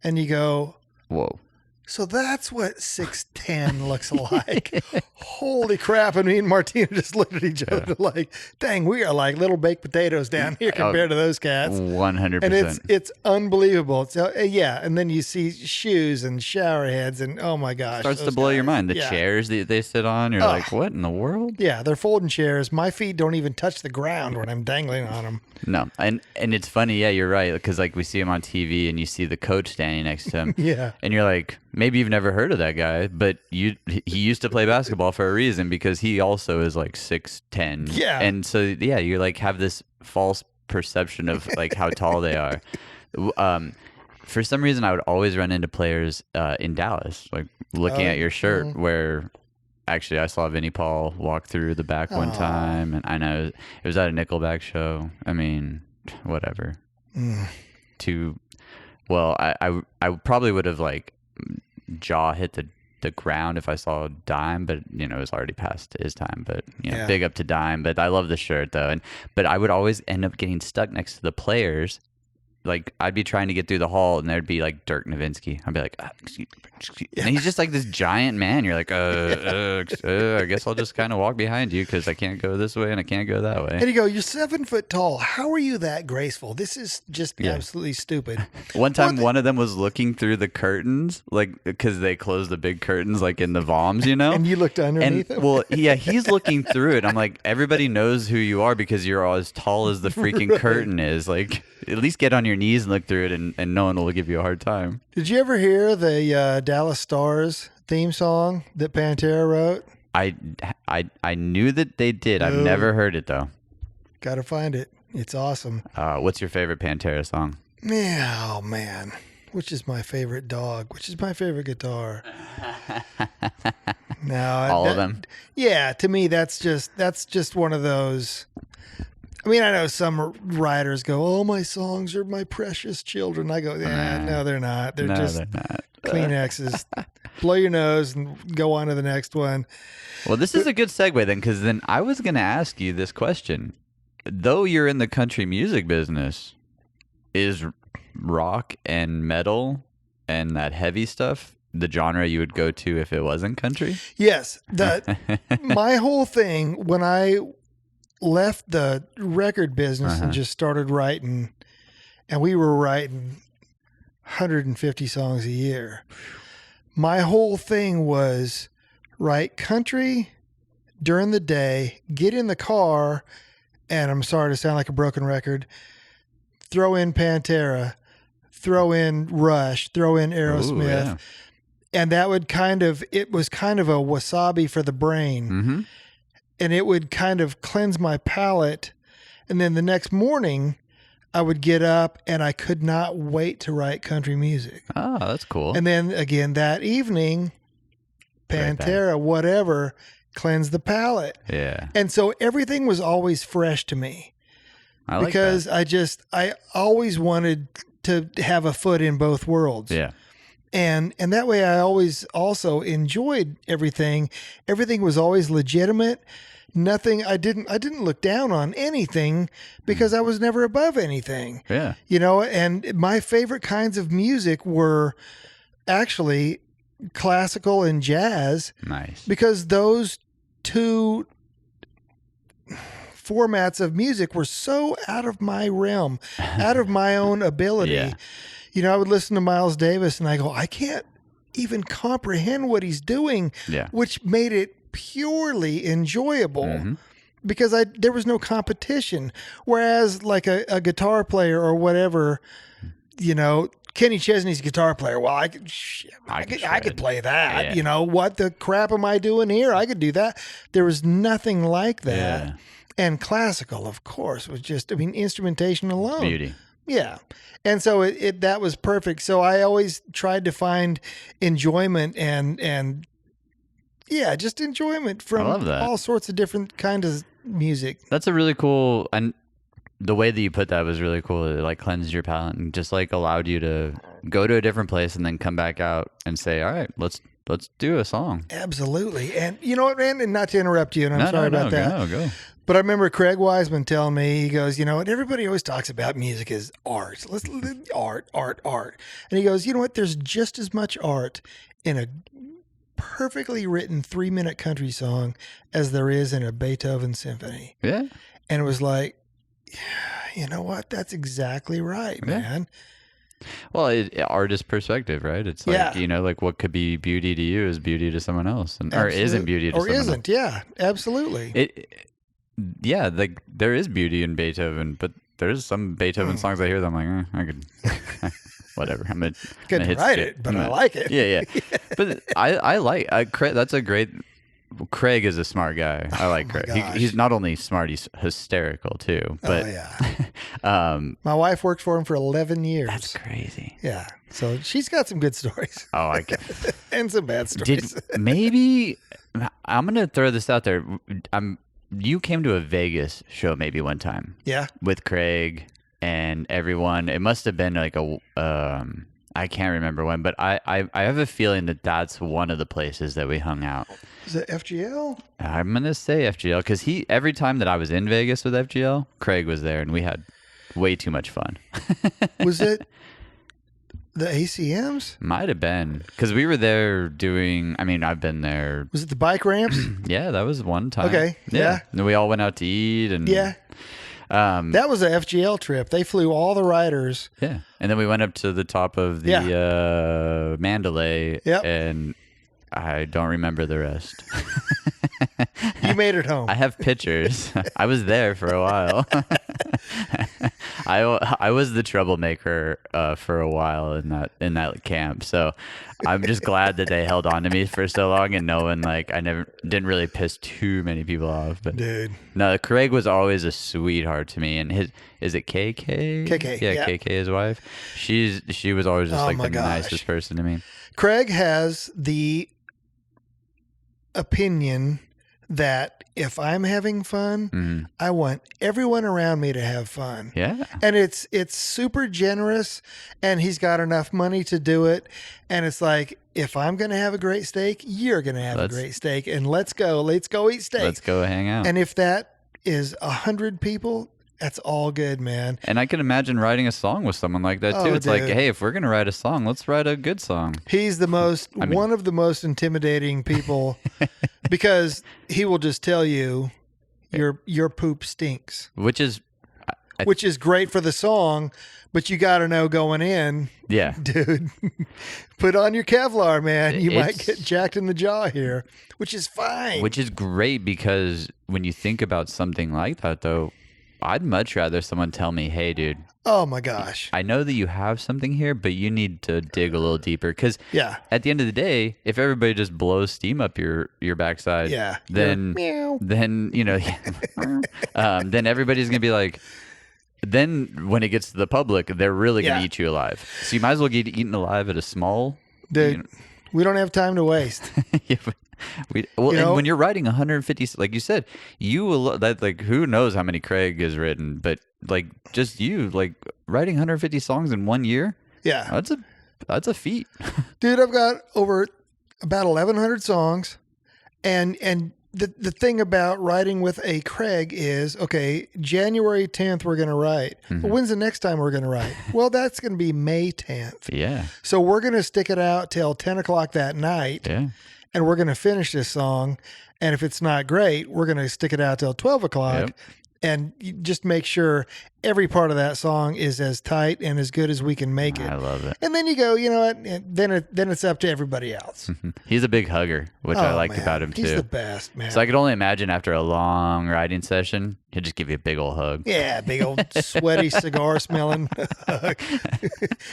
and you go, whoa. So that's what 6'10" looks like. Holy crap. And me and Martina just looked at each other like, dang, we are like little baked potatoes down here compared to those cats. 100%. And it's unbelievable. So, and then you see shoes and shower heads and oh my gosh. Starts to blow your mind. The chairs that they sit on, you're like, what in the world? Yeah, they're folding chairs. My feet don't even touch the ground when I'm dangling on them. No. And it's funny. Yeah, you're right. Because like we see him on TV and you see the coach standing next to him. Yeah. And you're like, maybe you've never heard of that guy, but he used to play basketball for a reason because he also is like 6'10". Yeah. And so, you like have this false perception of like how tall they are. For some reason, I would always run into players in Dallas, like looking at your shirt where actually I saw Vinnie Paul walk through the back one time. And I know it was at a Nickelback show. I mean, whatever. Well, I probably would have like jaw hit the ground if I saw Dime, but it was already past his time. But big up to Dime. But I love the shirt though, but I would always end up getting stuck next to the players. Like I'd be trying to get through the hall, and there'd be like Dirk Nowitzki. I'd be like, excuse me. And he's just like this giant man. You're like, I guess I'll just kind of walk behind you because I can't go this way and I can't go that way. And you go, you're 7 foot tall. How are you that graceful? This is just absolutely stupid. One time, one of them was looking through the curtains, like because they close the big curtains, like in the Voms, And you looked underneath him. Well, yeah, he's looking through it. I'm like, everybody knows who you are because you're as tall as the freaking curtain is. Like, at least get on your knees and look through it, and no one will give you a hard time. Did you ever hear the Dallas Stars theme song that Pantera wrote? I knew that they did. I've never heard it though. Gotta find it. It's awesome. What's your favorite Pantera song? Oh man, which is my favorite dog? Which is my favorite guitar? All of them. Yeah, to me that's just one of those. I mean, I know some writers go, "Oh, my songs are my precious children." I go, no, they're not. They're just Kleenexes. Blow your nose and go on to the next one. Well, this is a good segue then, because then I was going to ask you this question. Though you're in the country music business, is rock and metal and that heavy stuff the genre you would go to if it wasn't country? Yes. My whole thing, when I left the record business and just started writing, and we were writing 150 songs a year. My whole thing was write country during the day, get in the car, and I'm sorry to sound like a broken record, throw in Pantera, throw in Rush, throw in Aerosmith. And that would it was kind of a wasabi for the brain. Mm-hmm. And it would kind of cleanse my palate. And then the next morning, I would get up and I could not wait to write country music. Oh, that's cool. And then again that evening, Pantera, whatever, cleanse the palate. Yeah. And so everything was always fresh to me. I like because that. I always wanted to have a foot in both worlds. Yeah. And that way I always also enjoyed everything. Everything was always legitimate. Nothing, I didn't look down on anything because I was never above anything. Yeah. You know, and my favorite kinds of music were actually classical and jazz. Nice. Because those two formats of music were so out of my realm, out of my own ability. Yeah. You know, I would listen to Miles Davis and I go, I can't even comprehend what he's doing, Yeah. which made it purely enjoyable because there was no competition. Whereas like a guitar player or whatever, you know, Kenny Chesney's a guitar player. Well, I could play that. Yeah. You know, what the crap am I doing here? I could do that. There was nothing like that. Yeah. And classical, of course, was just, I mean, instrumentation alone. Beauty. Yeah. And so that was perfect. So I always tried to find enjoyment and yeah, just enjoyment from all sorts of different kinds of music. That's a really cool, and the way that you put that was really cool. It like cleansed your palate and just like allowed you to go to a different place and then come back out and say, all right, let's do a song. Absolutely. And you know what, man, and not to interrupt you, and I'm sorry about that. Go. But I remember Craig Wiseman telling me, he goes, you know what, everybody always talks about music as art. Art. And he goes, you know what, there's just as much art in a perfectly written 3-minute country song as there is in a Beethoven symphony. Yeah. And it was like, you know what, that's exactly right, man. Well, art is perspective, right? It's like, you know, like what could be beauty to you is beauty to someone else, or isn't beauty to someone else. Or isn't, yeah, absolutely. Yeah, like there is beauty in Beethoven, but there's some Beethoven songs I hear that I'm like, I could, whatever. Couldn't write it, but I like it. Yeah. But I like Craig. That's a great. Craig is a smart guy. I like Craig. He's not only smart, he's hysterical too. But my wife worked for him for 11 years. That's crazy. Yeah, so she's got some good stories. Oh, I can. And some bad stories. Maybe I'm gonna throw this out there. You came to a Vegas show maybe one time. Yeah. With Craig and everyone. It must have been like I can't remember when, but I have a feeling that that's one of the places that we hung out. Is it FGL? I'm going to say FGL because every time that I was in Vegas with FGL, Craig was there and we had way too much fun. Was it the ACMs? Might have been because we were there doing, I've been there. Was it the bike ramps? Yeah, that was one time. Okay. Yeah. And we all went out to eat and that was a FGL trip. They flew all the riders. Yeah. And then we went up to the top of the Mandalay and I don't remember the rest. You made it home. I have pictures. I was there for a while. I was the troublemaker for a while in that camp. So I'm just glad that they held on to me for so long and knowing like I didn't really piss too many people off. But dude, no, Craig was always a sweetheart to me. And is it KK? KK. Yeah, KK, his wife. She was always just the nicest person to me. Craig has the opinion that if I'm having fun, I want everyone around me to have fun. Yeah. And it's super generous and he's got enough money to do it. And it's like, if I'm going to have a great steak, you're going to have a great steak and let's go eat steak. Let's go hang out. And if that is 100 people, that's all good, man. And I can imagine writing a song with someone like that too. It's like, hey, if we're going to write a song, let's write a good song. He's the one of the most intimidating people because he will just tell you your poop stinks. Which is great for the song, but you got to know going in. Yeah. Dude, put on your Kevlar, man. You might get jacked in the jaw here, which is fine. Which is great because when you think about something like that though, I'd much rather someone tell me, hey, dude. Oh, my gosh. I know that you have something here, but you need to dig a little deeper. Because at the end of the day, if everybody just blows steam up your backside, then you know, then everybody's going to be like, then when it gets to the public, they're really going to eat you alive. So you might as well get eaten alive at a small. Dude, we don't have time to waste. And when you're writing 150, like you said, you will that like who knows how many Craig has written, but like just you like writing 150 songs in 1 year. Yeah, that's a feat, dude. I've got over about 1,100 songs, and the thing about writing with a Craig is, okay, January 10th we're going to write. Mm-hmm. Well, when's the next time we're going to write? Well, that's going to be May 10th. Yeah. So we're going to stick it out till 10 o'clock that night. Yeah. And we're going to finish this song. And if it's not great, we're going to stick it out till 12 o'clock. Yep. And you just make sure every part of that song is as tight and as good as we can make it. I love it. And then you go, you know what? Then it's up to everybody else. He's a big hugger, which I liked about him too. He's the best, man. So I could only imagine after a long writing session, he'll just give you a big old hug. Yeah, big old sweaty cigar smelling hug.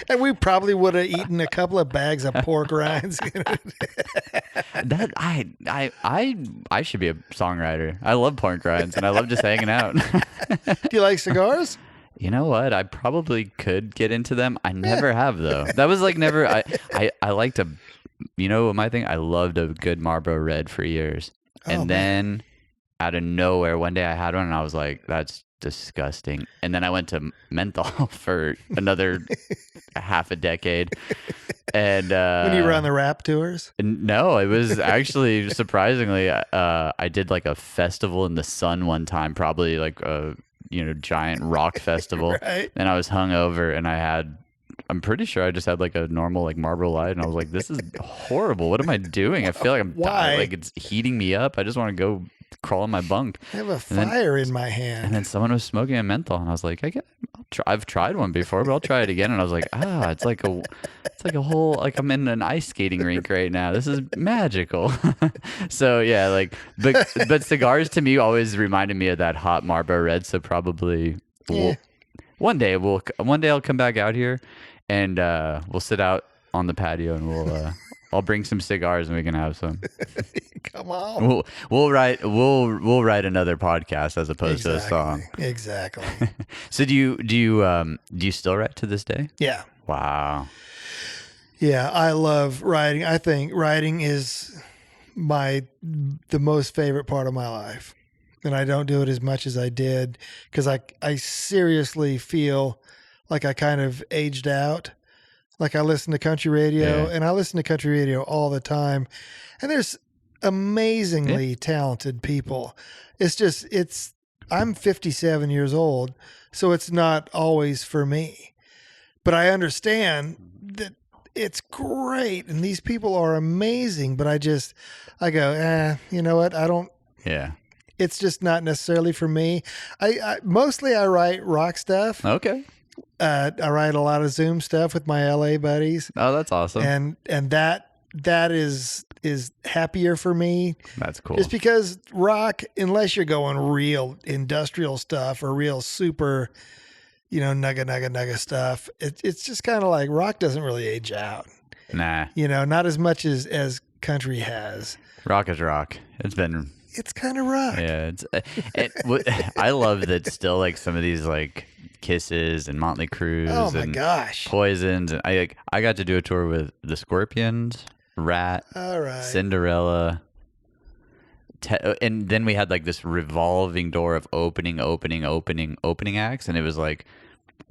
And we probably would have eaten a couple of bags of pork rinds. That I should be a songwriter. I love pork rinds and I love just hanging out. Do you like cigars? You know what? I probably could get into them. I never have though. That was like never. I like to, my thing. I loved a good Marlboro Red for years, and then out of nowhere one day I had one and I was like, that's disgusting. And then I went to menthol for another half a decade. And when you were on the rap tours? No, it was actually surprisingly, I did like a festival in the sun one time, probably like a giant rock festival. Right. And I was hungover and I'm pretty sure I just had like a normal like Marlboro Light and I was like, this is horrible. What am I doing? I feel like I'm dying. Like it's heating me up. I just want to go crawl in my bunk. I have a fire in my hand. And then someone was smoking a menthol and I was like, I've tried one before, but I'll try it again. And I was like, it's like a whole, like I'm in an ice skating rink right now. This is magical. So yeah, like, but cigars to me always reminded me of that hot Marlboro Red. So probably one day I'll come back out here and we'll sit out on the patio and I'll bring some cigars and we can have some. Come on. We'll write another podcast as opposed to a song. Exactly. So do you still write to this day? Yeah. Wow. Yeah, I love writing. I think writing is the most favorite part of my life. And I don't do it as much as I did because I seriously feel like I kind of aged out. Like I listen to country radio and I listen to country radio all the time. And there's amazingly talented people. I'm 57 years old, so it's not always for me. But I understand that it's great and these people are amazing, but I go, you know what? It's just not necessarily for me. I mostly write rock stuff. Okay. I write a lot of Zoom stuff with my LA buddies. Oh, that's awesome. And that is happier for me. That's cool. Just because rock, unless you're going real industrial stuff or real super, nugga stuff, it's just kind of like rock doesn't really age out. Nah. Not as much as country has. Rock is rock. It's kind of rock. Yeah. I love that still like some of these like Kisses and Motley Crues and gosh. Poisons. And I got to do a tour with the Scorpions, Rat, all right, Cinderella. And then we had like this revolving door of opening acts. And it was like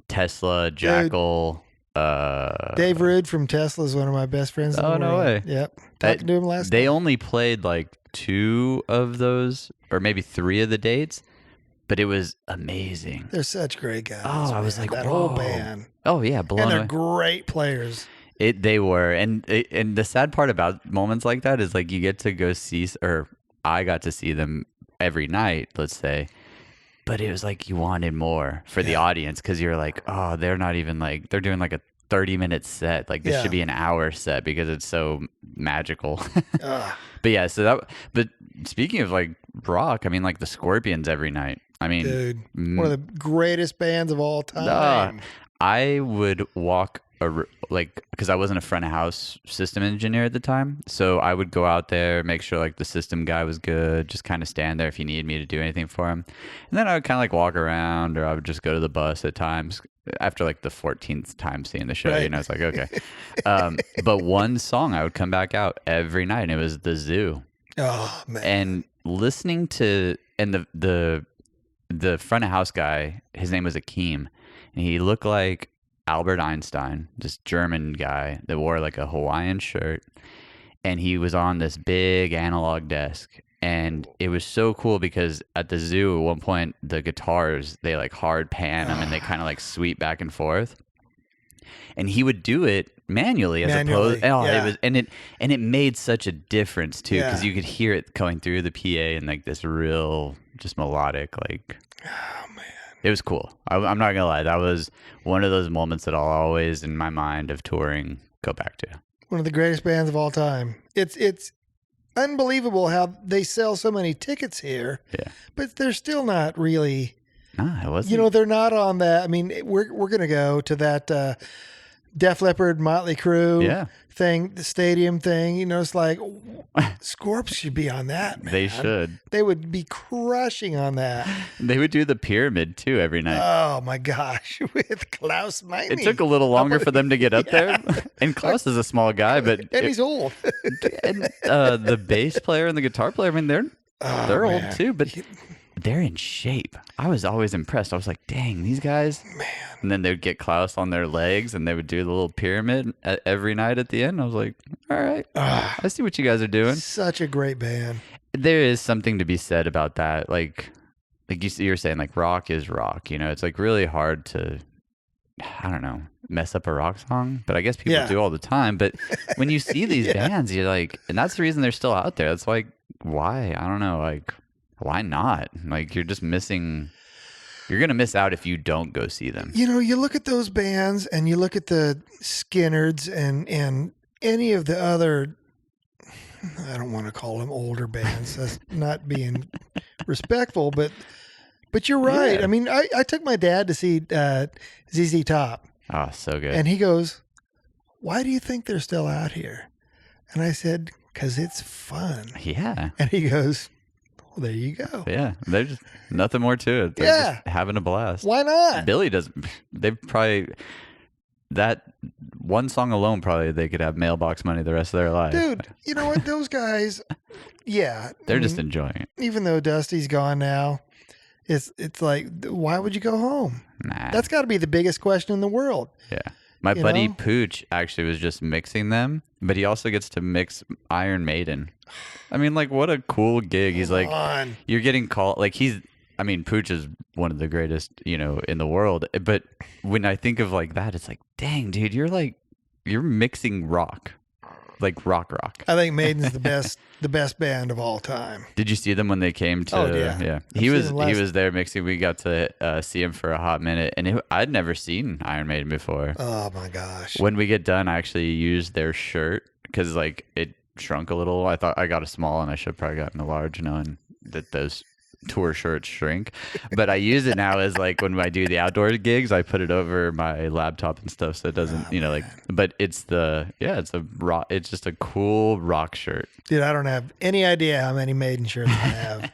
Tesla, Jackal. Dave Rude from Tesla is one of my best friends in the world. No way. Yep. Talking to him last They night. only played like 2 of those or maybe 3 of the dates. But it was amazing. They're such great guys. Oh, I was like, that whoa. whole band. Oh yeah, blown And they're away. great players. They were, and the sad part about moments like that is like you get to go see, or I got to see them every night, let's say, but it was like you wanted more for the audience because you're like, oh, they're not even like they're doing like a 30-minute set, like this should be an hour set because it's so magical. But yeah, but speaking of like rock, I mean like the Scorpions every night. I mean, dude, one of the greatest bands of all time. I would walk because I wasn't a front of house system engineer at the time, so I would go out there, make sure like the system guy was good, just kind of stand there if he needed me to do anything for him, and then I would kind of like walk around, or I would just go to the bus at times after like the 14th time seeing the show. Right. It's like okay. But one song I would come back out every night, and it was The Zoo. Oh man. And listening to, and the front of house guy, his name was Akeem, and he looked like Albert Einstein, this German guy that wore like a Hawaiian shirt, and he was on this big analog desk. And it was so cool because at the zoo at one point, the guitars, they like hard pan them and they kind of like sweep back and forth. And he would do it manually as opposed. Oh, yeah. It was, and it made such a difference too, because Yeah. you could hear it going through the PA and like this real, just melodic, like. Oh man. It was cool. I'm not gonna lie. That was one of those moments that I'll always, in my mind of touring, go back to. One of the greatest bands of all time. It's unbelievable how they sell so many tickets here. Yeah. But they're still not really. Nah, it wasn't. You know, they're not on that. I mean, we're gonna go to that Def Leppard, Motley Crue thing, the stadium thing. You know, it's like Scorps should be on that. Man. They should. They would be crushing on that. They would do the pyramid too every night. Oh my gosh, with Klaus Meine. It took a little longer for them to get up there. And Klaus is a small guy, but and he's old. And the bass player and the guitar player, I mean, they're old too, but they're in shape. I was always impressed. I was like, dang, these guys. Man. And then they'd get Klaus on their legs and they would do the little pyramid every night at the end. I was like, all right, I see what you guys are doing. Such a great band. There is something to be said about that. Like you're saying, like rock is rock. You know, it's like really hard to, I don't know, mess up a rock song. But I guess people do all the time. But when you see these bands, you're like, and that's the reason they're still out there. It's like, why? I don't know. Like, why not? Like, you're just missing. You're going to miss out if you don't go see them. You know, you look at those bands and you look at the Skynyrds and any of the other, I don't want to call them older bands. That's not being respectful, but you're right. Yeah. I mean, I took my dad to see ZZ Top. Oh, so good. And he goes, why do you think they're still out here? And I said, because it's fun. Yeah. And he goes, well, there you go. Yeah. They're just nothing more to it. They're just having a blast. Why not? Billy does. They've probably, that one song alone, probably they could have mailbox money the rest of their life. Dude, you know what? Those guys, they're just enjoying it. Even though Dusty's gone now, it's like, why would you go home? Nah. That's got to be the biggest question in the world. Yeah. My buddy know? Pooch actually was just mixing them, but he also gets to mix Iron Maiden. I mean, like, what a cool gig. He's like, you're getting called, like, Pooch is one of the greatest, in the world. But when I think of like that, it's like, dang, dude, you're mixing rock, like rock. I think Maiden's the best band of all time. Did you see them when they came to? Oh, yeah. He was there mixing. We got to see him for a hot minute, and I'd never seen Iron Maiden before. Oh my gosh! When we get done, I actually used their shirt because like it shrunk a little. I thought I got a small, and I should have probably gotten a large, knowing that those tour shirts shrink. But I use it now as like when I do the outdoor gigs, I put it over my laptop and stuff, so it doesn't, But it's it's just a cool rock shirt. Dude, I don't have any idea how many Maiden shirts I have.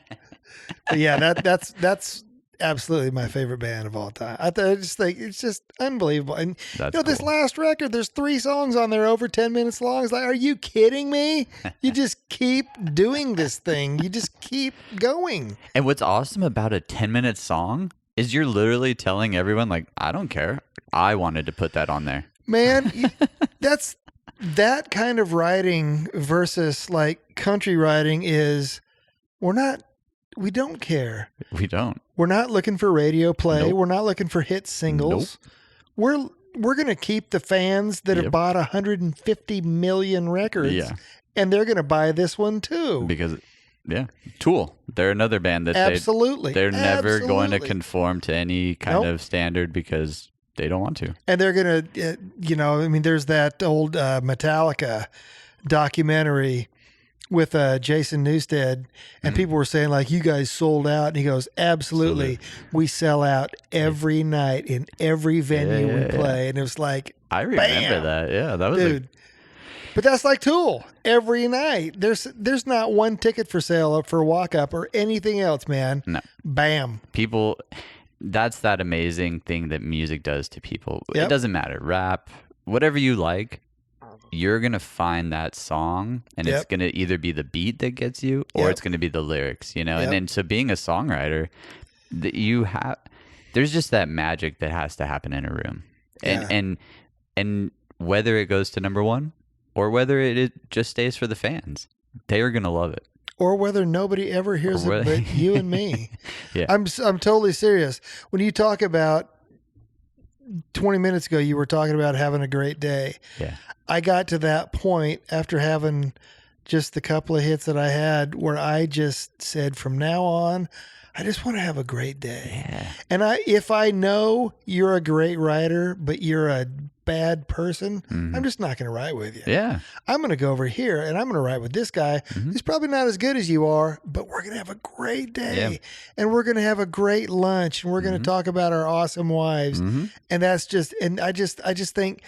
But yeah, that's absolutely my favorite band of all time. I just think it's just unbelievable. And this last record, there's 3 songs on there over 10 minutes long. It's like, are you kidding me? You just keep doing this thing. You just keep going. And what's awesome about a 10-minute song is you're literally telling everyone, like, I don't care. I wanted to put that on there. Man, that's that kind of writing versus like country writing is we don't care. We don't. We're not looking for radio play. Nope. We're not looking for hit singles. Nope. We're going to keep the fans that have bought 150 million records, and they're going to buy this one too. Because, Tool. They're another band that they're never going to conform to any kind of standard because they don't want to. And they're going to, there's that old Metallica documentary with Jason Newsted, and people were saying like, you guys sold out, and he goes, absolutely. We sell out every night in every venue we play. And it was like, I remember that. Yeah, that was dude. But that's like Tool. Every night there's not one ticket for sale for walk up or anything else, man. No. Bam. People, that's that amazing thing that music does to people. It doesn't matter, rap, whatever you like. you're going to find that song, and it's going to either be the beat that gets you or it's going to be the lyrics, you know? And then so being a songwriter, there's just that magic that has to happen in a room. And whether it goes to number one or whether it just stays for the fans, they are going to love it. Or whether nobody ever hears it but you and me. Yeah. I'm totally serious. When you talk about 20 minutes ago, you were talking about having a great day. Yeah. I got to that point after having just the couple of hits that I had where I just said, from now on, I just want to have a great day. Yeah. And if I know you're a great writer, but you're a bad person, I'm just not going to write with you. Yeah. I'm going to go over here and I'm going to write with this guy who's probably not as good as you are, but we're going to have a great day and we're going to have a great lunch and we're going to talk about our awesome wives. And that's just, and I just think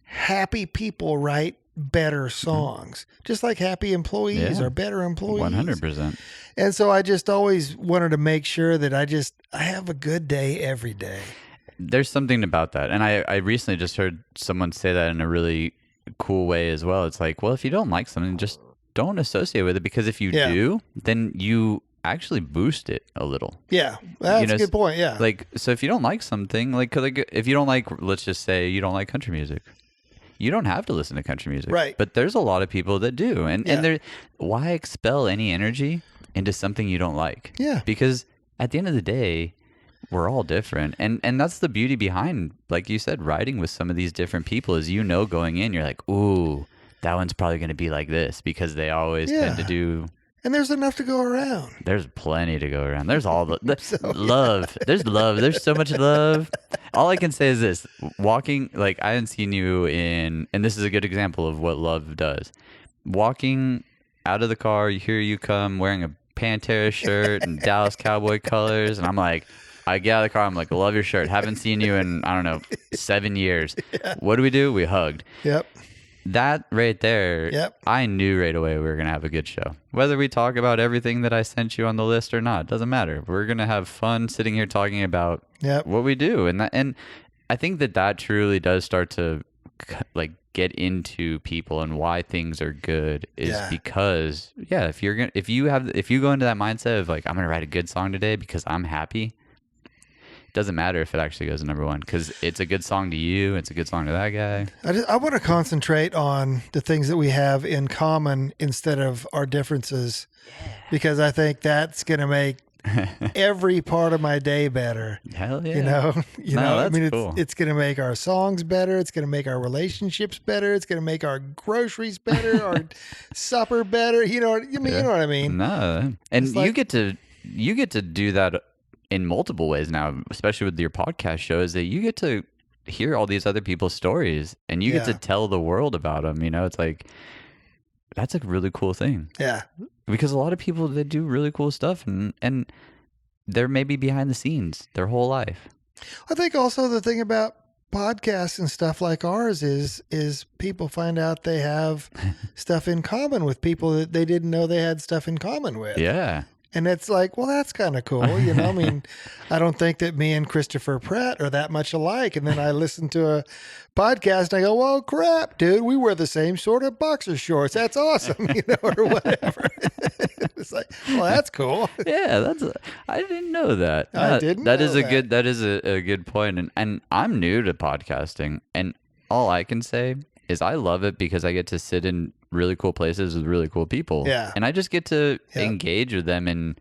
happy people write better songs, just like happy employees are better employees. 100%. And so I just always wanted to make sure that I have a good day every day. There's something about that. And I recently just heard someone say that in a really cool way as well. It's like, well, if you don't like something, just don't associate with it, because if you do, then you actually boost it a little. Yeah, that's a good point. Yeah. Like, so if you don't like something, like if you don't like, let's just say you don't like country music, you don't have to listen to country music. Right. But there's a lot of people that do. And why expel any energy into something you don't like? Yeah. Because at the end of the day, we're all different. And that's the beauty behind, like you said, writing with some of these different people is, you know, going in, you're like, ooh, that one's probably going to be like this, because they always tend to do. And there's enough to go around. There's plenty to go around. There's all the love. There's love. There's so much love. All I can say is this: walking, like, I haven't seen you in, and this is a good example of what love does. Walking out of the car, here you come wearing a Pantera shirt and Dallas Cowboy colors, and I'm like, I get out of the car, I'm like, love your shirt. Haven't seen you in, I don't know, 7 years. What do? We hugged. Yep. That right there, I knew right away we were going to have a good show. Whether we talk about everything that I sent you on the list or not, doesn't matter. We're going to have fun sitting here talking about what we do. And I think that truly does start to, like, get into people, and why things are good is because, if you go into that mindset of like, I'm going to write a good song today because I'm happy, doesn't matter if it actually goes to number one, because it's a good song to you. It's a good song to that guy. I want to concentrate on the things that we have in common instead of our differences, because I think that's going to make every part of my day better. Hell yeah. You know, I mean, cool. it's going to make our songs better. It's going to make our relationships better. It's going to make our groceries better, our supper better. You know what I mean? No. And you get to do that in multiple ways now, especially with your podcast show, is that you get to hear all these other people's stories and you get to tell the world about them. You know, it's like, that's a really cool thing. Yeah. Because a lot of people that do really cool stuff and they're maybe behind the scenes their whole life. I think also the thing about podcasts and stuff like ours is people find out they have stuff in common with people that they didn't know they had stuff in common with. Yeah. And it's like, well, that's kind of cool. You know, I mean, I don't think that me and Christopher Pratt are that much alike. And then I listen to a podcast and I go, well, crap, dude, we wear the same sort of boxer shorts. That's awesome, or whatever. It's like, well, that's cool. Yeah, I didn't know that. I didn't That know is that is a good point. And I'm new to podcasting, and all I can say is I love it because I get to sit in really cool places with really cool people. Yeah. And I just get to engage with them. And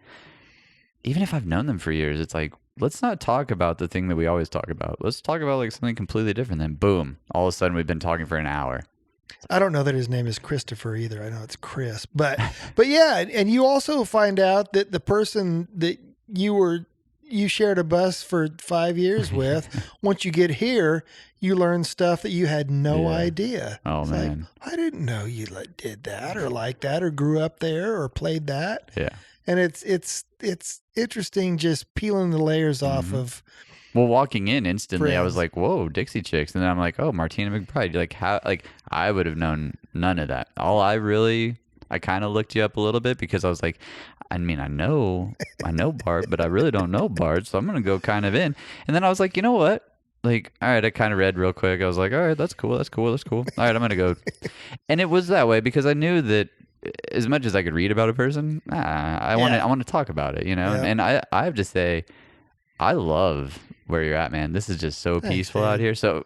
even if I've known them for years, it's like, let's not talk about the thing that we always talk about. Let's talk about like something completely different. Then boom, all of a sudden we've been talking for an hour. I don't know that his name is Christopher either. I know it's Chris, but yeah. And you also find out that the person that you shared a bus for 5 years with, once you get here, you learn stuff that you had no idea. Oh, it's man. Like, I didn't know you did that or like that or grew up there or played that. Yeah. And it's interesting just peeling the layers off of. Well, walking in instantly, friends. I was like, whoa, Dixie Chicks. And then I'm like, oh, Martina McBride. Like, how, like, I would have known none of that. I kind of looked you up a little bit because I was like, I mean, I know Bart, but I really don't know Bart. So I'm going to go kind of in. And then I was like, you know what? like, all right, I kind of read real quick. I was like, all right, that's cool. That's cool. That's cool. All right, I'm going to go. And it was that way because I knew that as much as I could read about a person, I want to talk about it, you know? Yeah. And I have to say, I love where you're at, man. This is just so Thanks, peaceful dude. out here. So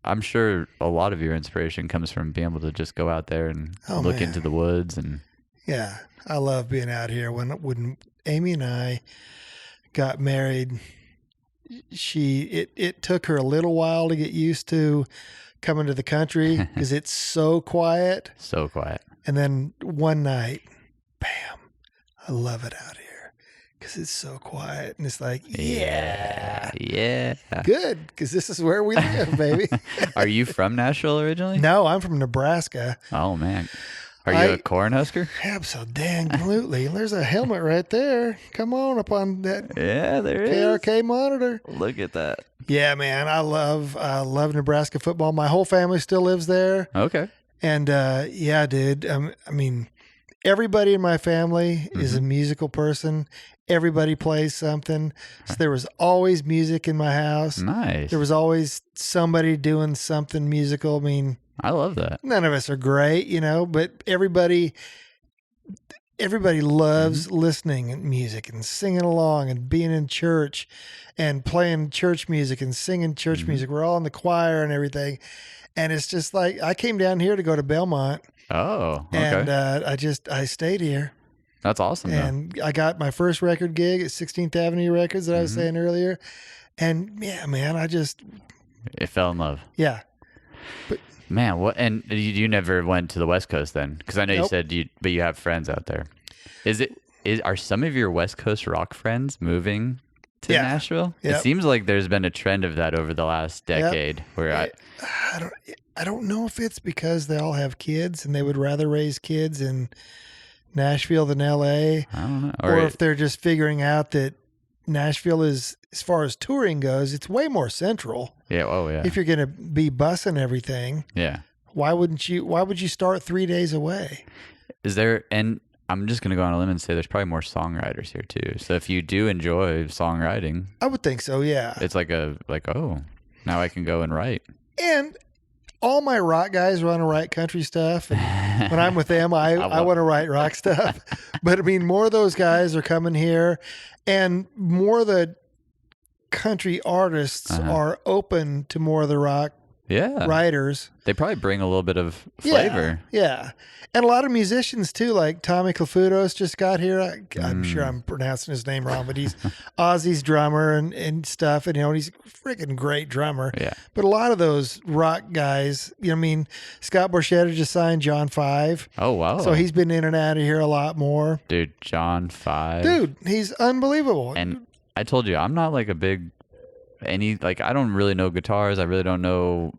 I'm sure a lot of your inspiration comes from being able to just go out there and look man. into the woods and Yeah, I love being out here. When Amy and I got married, it took her a little while to get used to coming to the country because it's so quiet. so quiet. And then one night, bam, I love it out here because it's so quiet. And it's like, yeah. Good, because this is where we live, baby. Are you from Nashville originally? No, I'm from Nebraska. Oh, man. Are you a Cornhusker? Absolutely. There's a helmet right there. Come on up on that Yeah, there is. KRK monitor. Look at that. Yeah, man. I love Nebraska football. My whole family still lives there. Okay. And yeah, dude. I mean, everybody in my family is a musical person. Everybody plays something. So there was always music in my house. Nice. There was always somebody doing something musical. I mean, I love that. none of us are great, you know, but everybody loves listening to music and singing along and being in church and playing church music and singing church music. We're all in the choir and everything. And it's just like, I came down here to go to Belmont. Oh, okay. And I stayed here. That's awesome, though. And I got my first record gig at 16th Avenue Records that I was saying earlier. And yeah, man, It fell in love. yeah. Man, what? And you never went to the West Coast then? Because I know you Nope. said but you have friends out there. Are some of your West Coast rock friends moving to Yeah. Nashville? Yep. It seems like there's been a trend of that over the last decade. Where I don't know if it's because they all have kids and they would rather raise kids in Nashville than LA, I don't know, or if they're just figuring out that Nashville is, as far as touring goes, it's way more central. yeah, oh yeah, If you're going to be bussing everything, yeah. why would you start 3 days away? Is there? And I'm just gonna go on a limb and say there's probably more songwriters here too. So if you do enjoy songwriting, I would think so, yeah. it's like oh, now I can go and write. And all my rock guys want to write country stuff. And when I'm with them, I want to write rock stuff. But I mean, more of those guys are coming here, and more of the country artists are open to more of the rock Yeah, writers. They probably bring a little bit of flavor. Yeah. And a lot of musicians too, like Tommy Clafudos just got here. I'm sure I'm pronouncing his name wrong, but he's Ozzy's drummer and stuff. And, you know, he's a freaking great drummer. Yeah. But a lot of those rock guys, you know, I mean, Scott Borchetta just signed John 5. Oh, wow. So he's been in and out of here a lot more. Dude, John 5. Dude, he's unbelievable. And I told you, I'm not like a big, I don't really know guitars. I really don't know,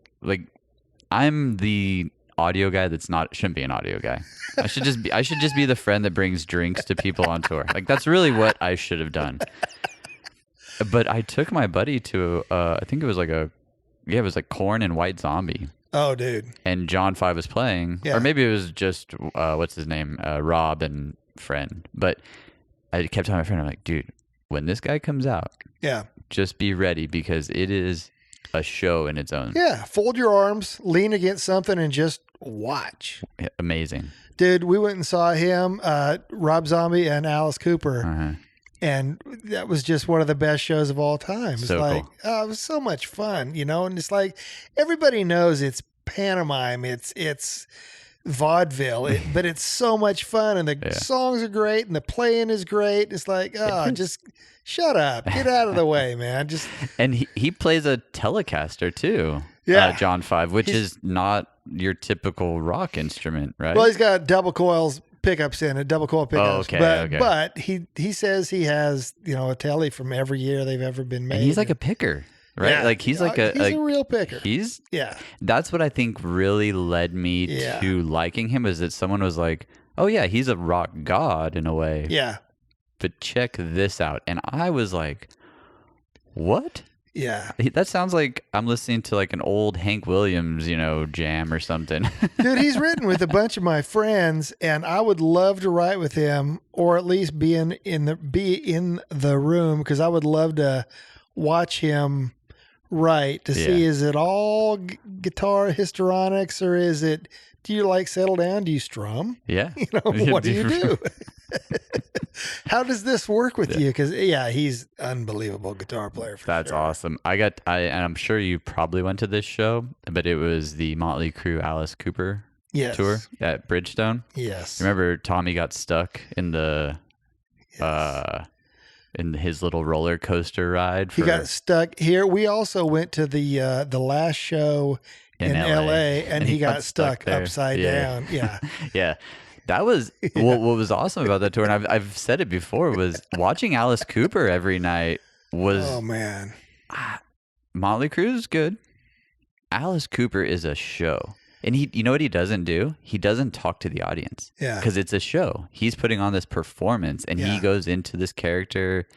I'm the audio guy shouldn't be an audio guy. I should just be the friend that brings drinks to people on tour. That's really what I should have done. But I took my buddy to, I think it was it was like Korn and White Zombie. Oh, dude. And John 5 was playing, Yeah. or maybe it was just, what's his name? Rob and friend. But I kept telling my friend, I'm like, dude, when this guy comes out, Yeah. just be ready because it is a show in its own. Yeah. Fold your arms, lean against something, and just watch. Amazing. Dude, we went and saw him, Rob Zombie and Alice Cooper. Uh-huh. And that was just one of the best shows of all time. It's So like, cool. oh, it was so much fun, you know? And it's like, everybody knows it's pantomime. It's vaudeville, but it's so much fun. And the songs are great and the playing is great. It's like, oh, just shut up. Get out of the way, man. Just And he plays a Telecaster too. Yeah. John 5, which is not your typical rock instrument, right? Well, he's got double coils pickups in it, double coil pickups. okay, but okay. but he says he has, you know, a telly from every year they've ever been made. And he's like a picker, right? Yeah. He's like a real picker. Yeah. That's what I think really led me to liking him, is that someone was like, oh yeah, he's a rock god in a way. Yeah. But check this out. And I was like, what? Yeah. That sounds like I'm listening to like an old Hank Williams, jam or something. Dude, he's written with a bunch of my friends, and I would love to write with him, or at least be in the room, because I would love to watch him right to see, is it all guitar histrionics, or do you like settle down? Do you strum? Yeah. What do you do? How does this work with you? Because he's unbelievable guitar player. That's awesome. And I'm sure you probably went to this show, but it was the Motley Crue Alice Cooper tour at Bridgestone. Yes. Remember Tommy got stuck in the in his little roller coaster ride. He got stuck here. We also went to the last show in LA and he got stuck upside down. Yeah. Yeah. That was what was awesome about that tour, and I've said it before, was watching Alice Cooper every night was... Oh, man. Motley Crue is good. Alice Cooper is a show. And you know what he doesn't do? He doesn't talk to the audience. Yeah. Because it's a show. He's putting on this performance, and he goes into this character,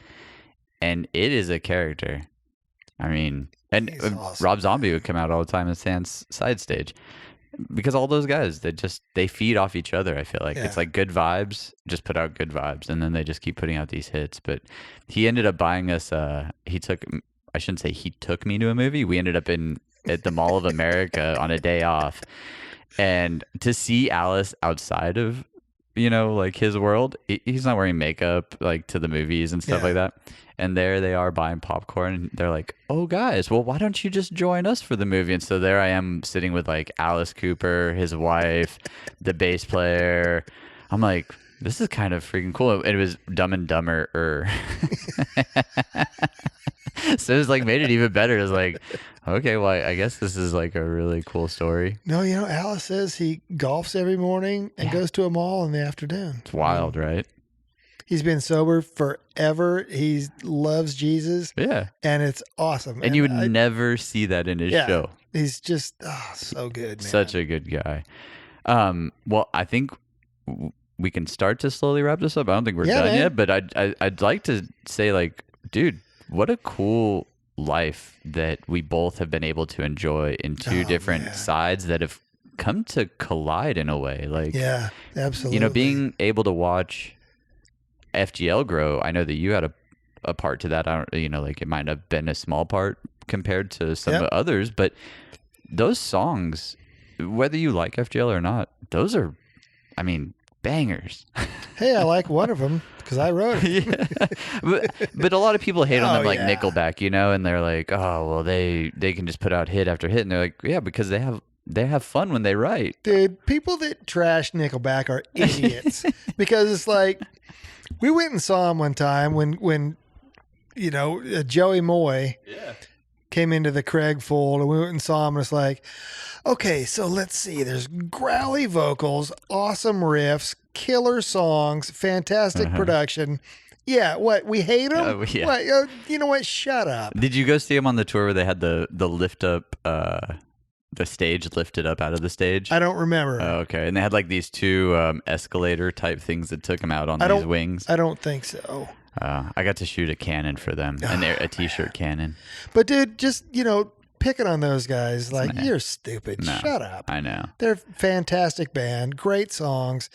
and it is a character. I mean, and awesome. Rob Zombie would come out all the time and stand side stage. Because all those guys, they feed off each other, I feel like. It's like good vibes, just put out good vibes, and then they just keep putting out these hits. But he ended up buying us, I shouldn't say he took me to a movie. We ended up at the Mall of America on a day off. And to see Alice outside of, like his world, he's not wearing makeup like to the movies and stuff like that. And there they are buying popcorn, and they're like, "Oh, guys, well, why don't you just join us for the movie?" And so there I am sitting with like Alice Cooper, his wife, the bass player. I'm like, this is kind of freaking cool. It was Dumb and Dumber. So it was like made it even better. It was like, okay, well, I guess this is like a really cool story. No, Alice says he golfs every morning and goes to a mall in the afternoon. It's wild, right? He's been sober forever. He loves Jesus. Yeah. And it's awesome. And you would never see that in his show. He's just so good, man. Such a good guy. Well, I think we can start to slowly wrap this up. I don't think we're done yet, but I'd like to say, like, dude, what a cool life that we both have been able to enjoy in two different sides that have come to collide in a way. Like, yeah, absolutely. Being able to watch FGL grow, I know that you had a part to that. I don't, like it might have been a small part compared to some of others, but those songs, whether you like FGL or not, those are, bangers. Hey, I like one of them because I wrote it. but a lot of people hate on them, like Nickelback, and they're like, oh, well, they can just put out hit after hit, and they're like, yeah, because they have fun when they write. Dude, people that trash Nickelback are idiots because it's like, we went and saw him one time when Joey Moy came into the Craig fold, and we went and saw him, and it's like, okay, so let's see. There's growly vocals, awesome riffs, killer songs, fantastic production. Yeah, what? We hate him? Yeah. What? You know what? Shut up. Did you go see him on the tour where they had the lift up, the stage lifted up out of the stage? I don't remember. Oh, okay. And they had like these two escalator type things that took him out on these wings. I don't think so. I got to shoot a cannon for them, and a t-shirt cannon. But dude, just, picking on those guys, like, you're stupid. No, shut up. I know. They're a fantastic band, great songs,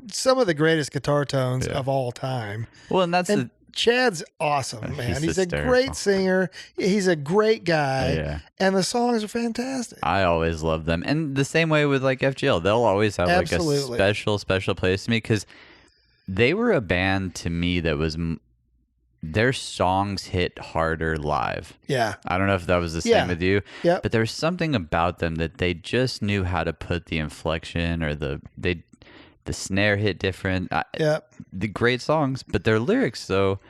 some of the greatest guitar tones of all time. Well, and Chad's awesome, man. He's a great singer. He's a great guy, and the songs are fantastic. I always love them, and the same way with like FGL, they'll always have like a special place to me because they were a band to me that was. Their songs hit harder live. Yeah. I don't know if that was the same with you. Yeah. But there's something about them that they just knew how to put the inflection or the snare hit different. The great songs, but their lyrics, though,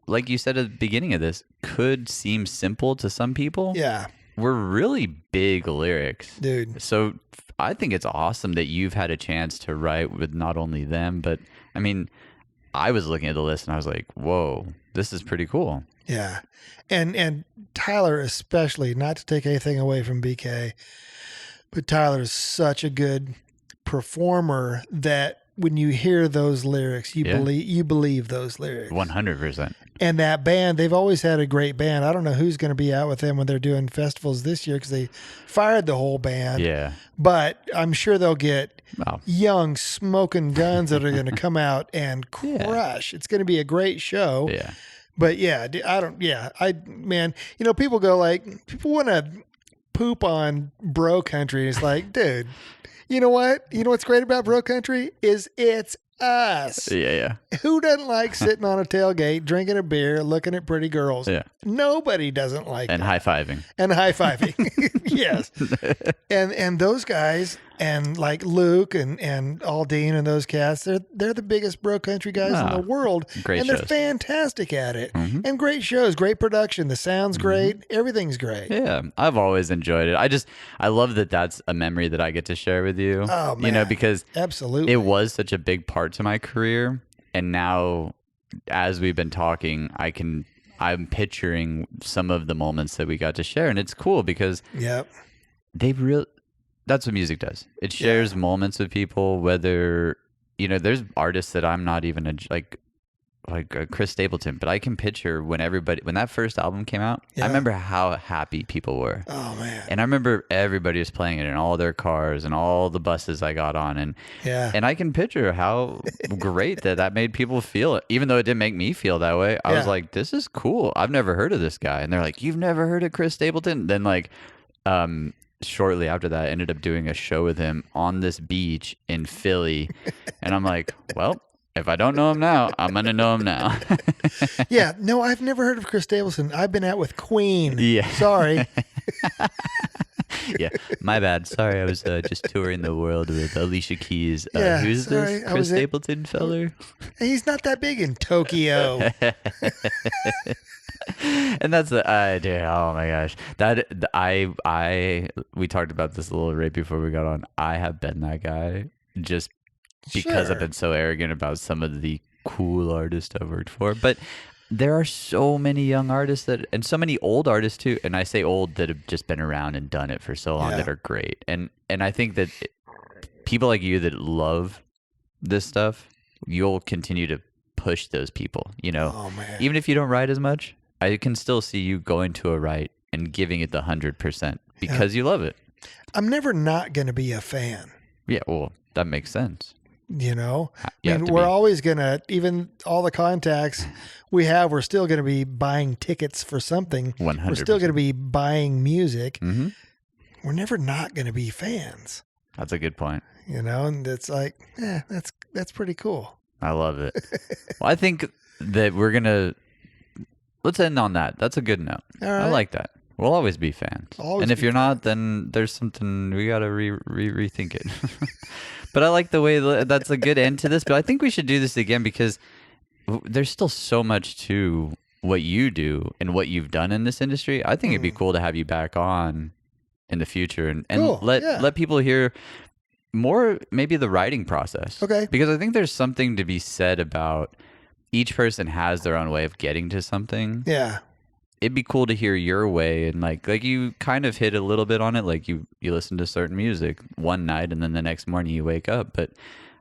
like you said at the beginning of this, could seem simple to some people. Yeah. Were really big lyrics. Dude. So I think it's awesome that you've had a chance to write with not only them, but I was looking at the list and I was like, whoa, this is pretty cool. Yeah. And Tyler especially, not to take anything away from BK, but Tyler is such a good performer that when you hear those lyrics, you believe those lyrics. 100%. And that band, they've always had a great band. I don't know who's going to be out with them when they're doing festivals this year because they fired the whole band. Yeah. But I'm sure they'll get young smoking guns that are going to come out and crush. It's going to be a great show. Yeah. But yeah, I don't. Yeah, man. People go like people want to poop on bro country. It's like, dude, you know what? You know what's great about bro country is it's us. Yeah. Who doesn't like sitting on a tailgate, drinking a beer, looking at pretty girls? Yeah. Nobody doesn't like and that. high-fiving. And high-fiving. Yes. And those guys and like Luke and Aldine and those cats, they're the biggest bro country guys in the world. Great and shows. they're fantastic at it. And great shows, great production. The sound's great. Everything's great. Yeah, I've always enjoyed it. I love that that's a memory that I get to share with you. Oh, man. Because absolutely, it was such a big part to my career. And now, as we've been talking, I'm picturing some of the moments that we got to share. And it's cool because that's what music does. It shares moments with people, whether, there's artists that I'm not even like Chris Stapleton, but I can picture when that first album came out, I remember how happy people were. Oh man. And I remember everybody was playing it in all their cars and all the buses I got on. And I can picture how great that made people feel. Even though it didn't make me feel that way. I was like, this is cool. I've never heard of this guy. And they're like, you've never heard of Chris Stapleton? Then shortly after that, I ended up doing a show with him on this beach in Philly. And I'm like, well, if I don't know him now, I'm going to know him now. Yeah. No, I've never heard of Chris Stapleton. I've been out with Queen. Yeah. Sorry. Yeah. My bad. Sorry. I was just touring the world with Alicia Keys. Who's sorry. this Chris Stapleton feller? He's not that big in Tokyo. And that's the idea. Oh my gosh. We talked about this a little right before we got on. I have been that guy just because I've been so arrogant about some of the cool artists I've worked for. But there are so many young artists and so many old artists too. And I say old that have just been around and done it for so long that are great. And I think that people like you that love this stuff, you'll continue to push those people, Oh, man. Even if you don't write as much, I can still see you going to a write and giving it the 100% because you love it. I'm never not going to be a fan. Yeah, well, that makes sense. We're always going to, even all the contacts we have, we're still going to be buying tickets for something. 100%. We're still going to be buying music. Mm-hmm. We're never not going to be fans. That's a good point. And it's like, that's pretty cool. I love it. Well, I think that let's end on that. That's a good note. All right. I like that. We'll always be fans. And if you're not, then there's something, we got to rethink it. But I like the way that's a good end to this. But I think we should do this again because there's still so much to what you do and what you've done in this industry. I think it'd be cool to have you back on in the future and cool. let people hear more, maybe the writing process. Okay. Because I think there's something to be said about each person has their own way of getting to something. Yeah. It'd be cool to hear your way, and like you kind of hit a little bit on it, like you listen to certain music one night and then the next morning you wake up. But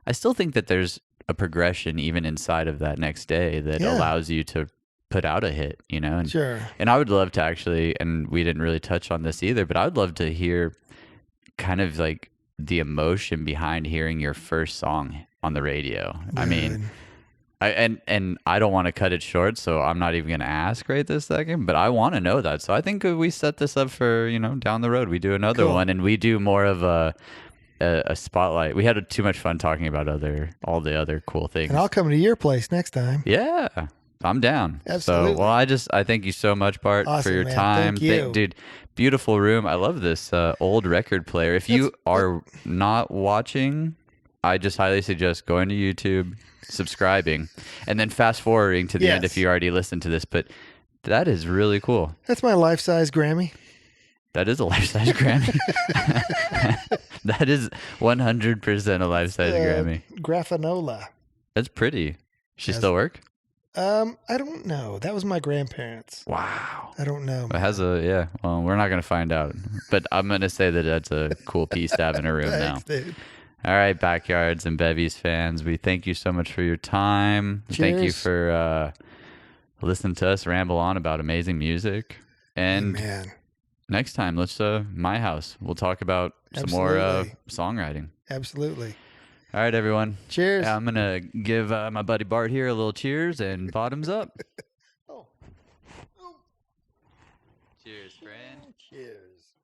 I still think that there's a progression even inside of that next day that allows you to put out a hit, And, sure. And I would love to actually, and we didn't really touch on this either, but I would love to hear kind of like the emotion behind hearing your first song on the radio. Good. I mean, and I don't want to cut it short, so I'm not even going to ask right this second, but I want to know that. So I think we set this up for, down the road. We do another one, and we do more of a spotlight. We had too much fun talking about all the other cool things. And I'll come to your place next time. Yeah, I'm down. Absolutely. So, well, I thank you so much, Bart, awesome, for your man. time. Thank you. Dude, beautiful room. I love this old record player. If you are not watching, I just highly suggest going to YouTube, subscribing, and then fast forwarding to the end if you already listened to this. But that is really cool. That's my life-size Grammy. That is a life-size Grammy. That is 100% a life-size Grammy. Graffanola. That's pretty. She still work? I don't know. That was my grandparents. Wow. I don't know. It has well, we're not going to find out. But I'm going to say that that's a cool piece to have in a room Thanks, now. dude. All right, Backyards and Bevvies fans, we thank you so much for your time. Cheers. Thank you for listening to us ramble on about amazing music. And man, next time, let's my house. We'll talk about some more songwriting. Absolutely. All right, everyone. Cheers. I'm going to give my buddy Bart here a little cheers and bottoms up. Oh. Cheers, friend. Cheers.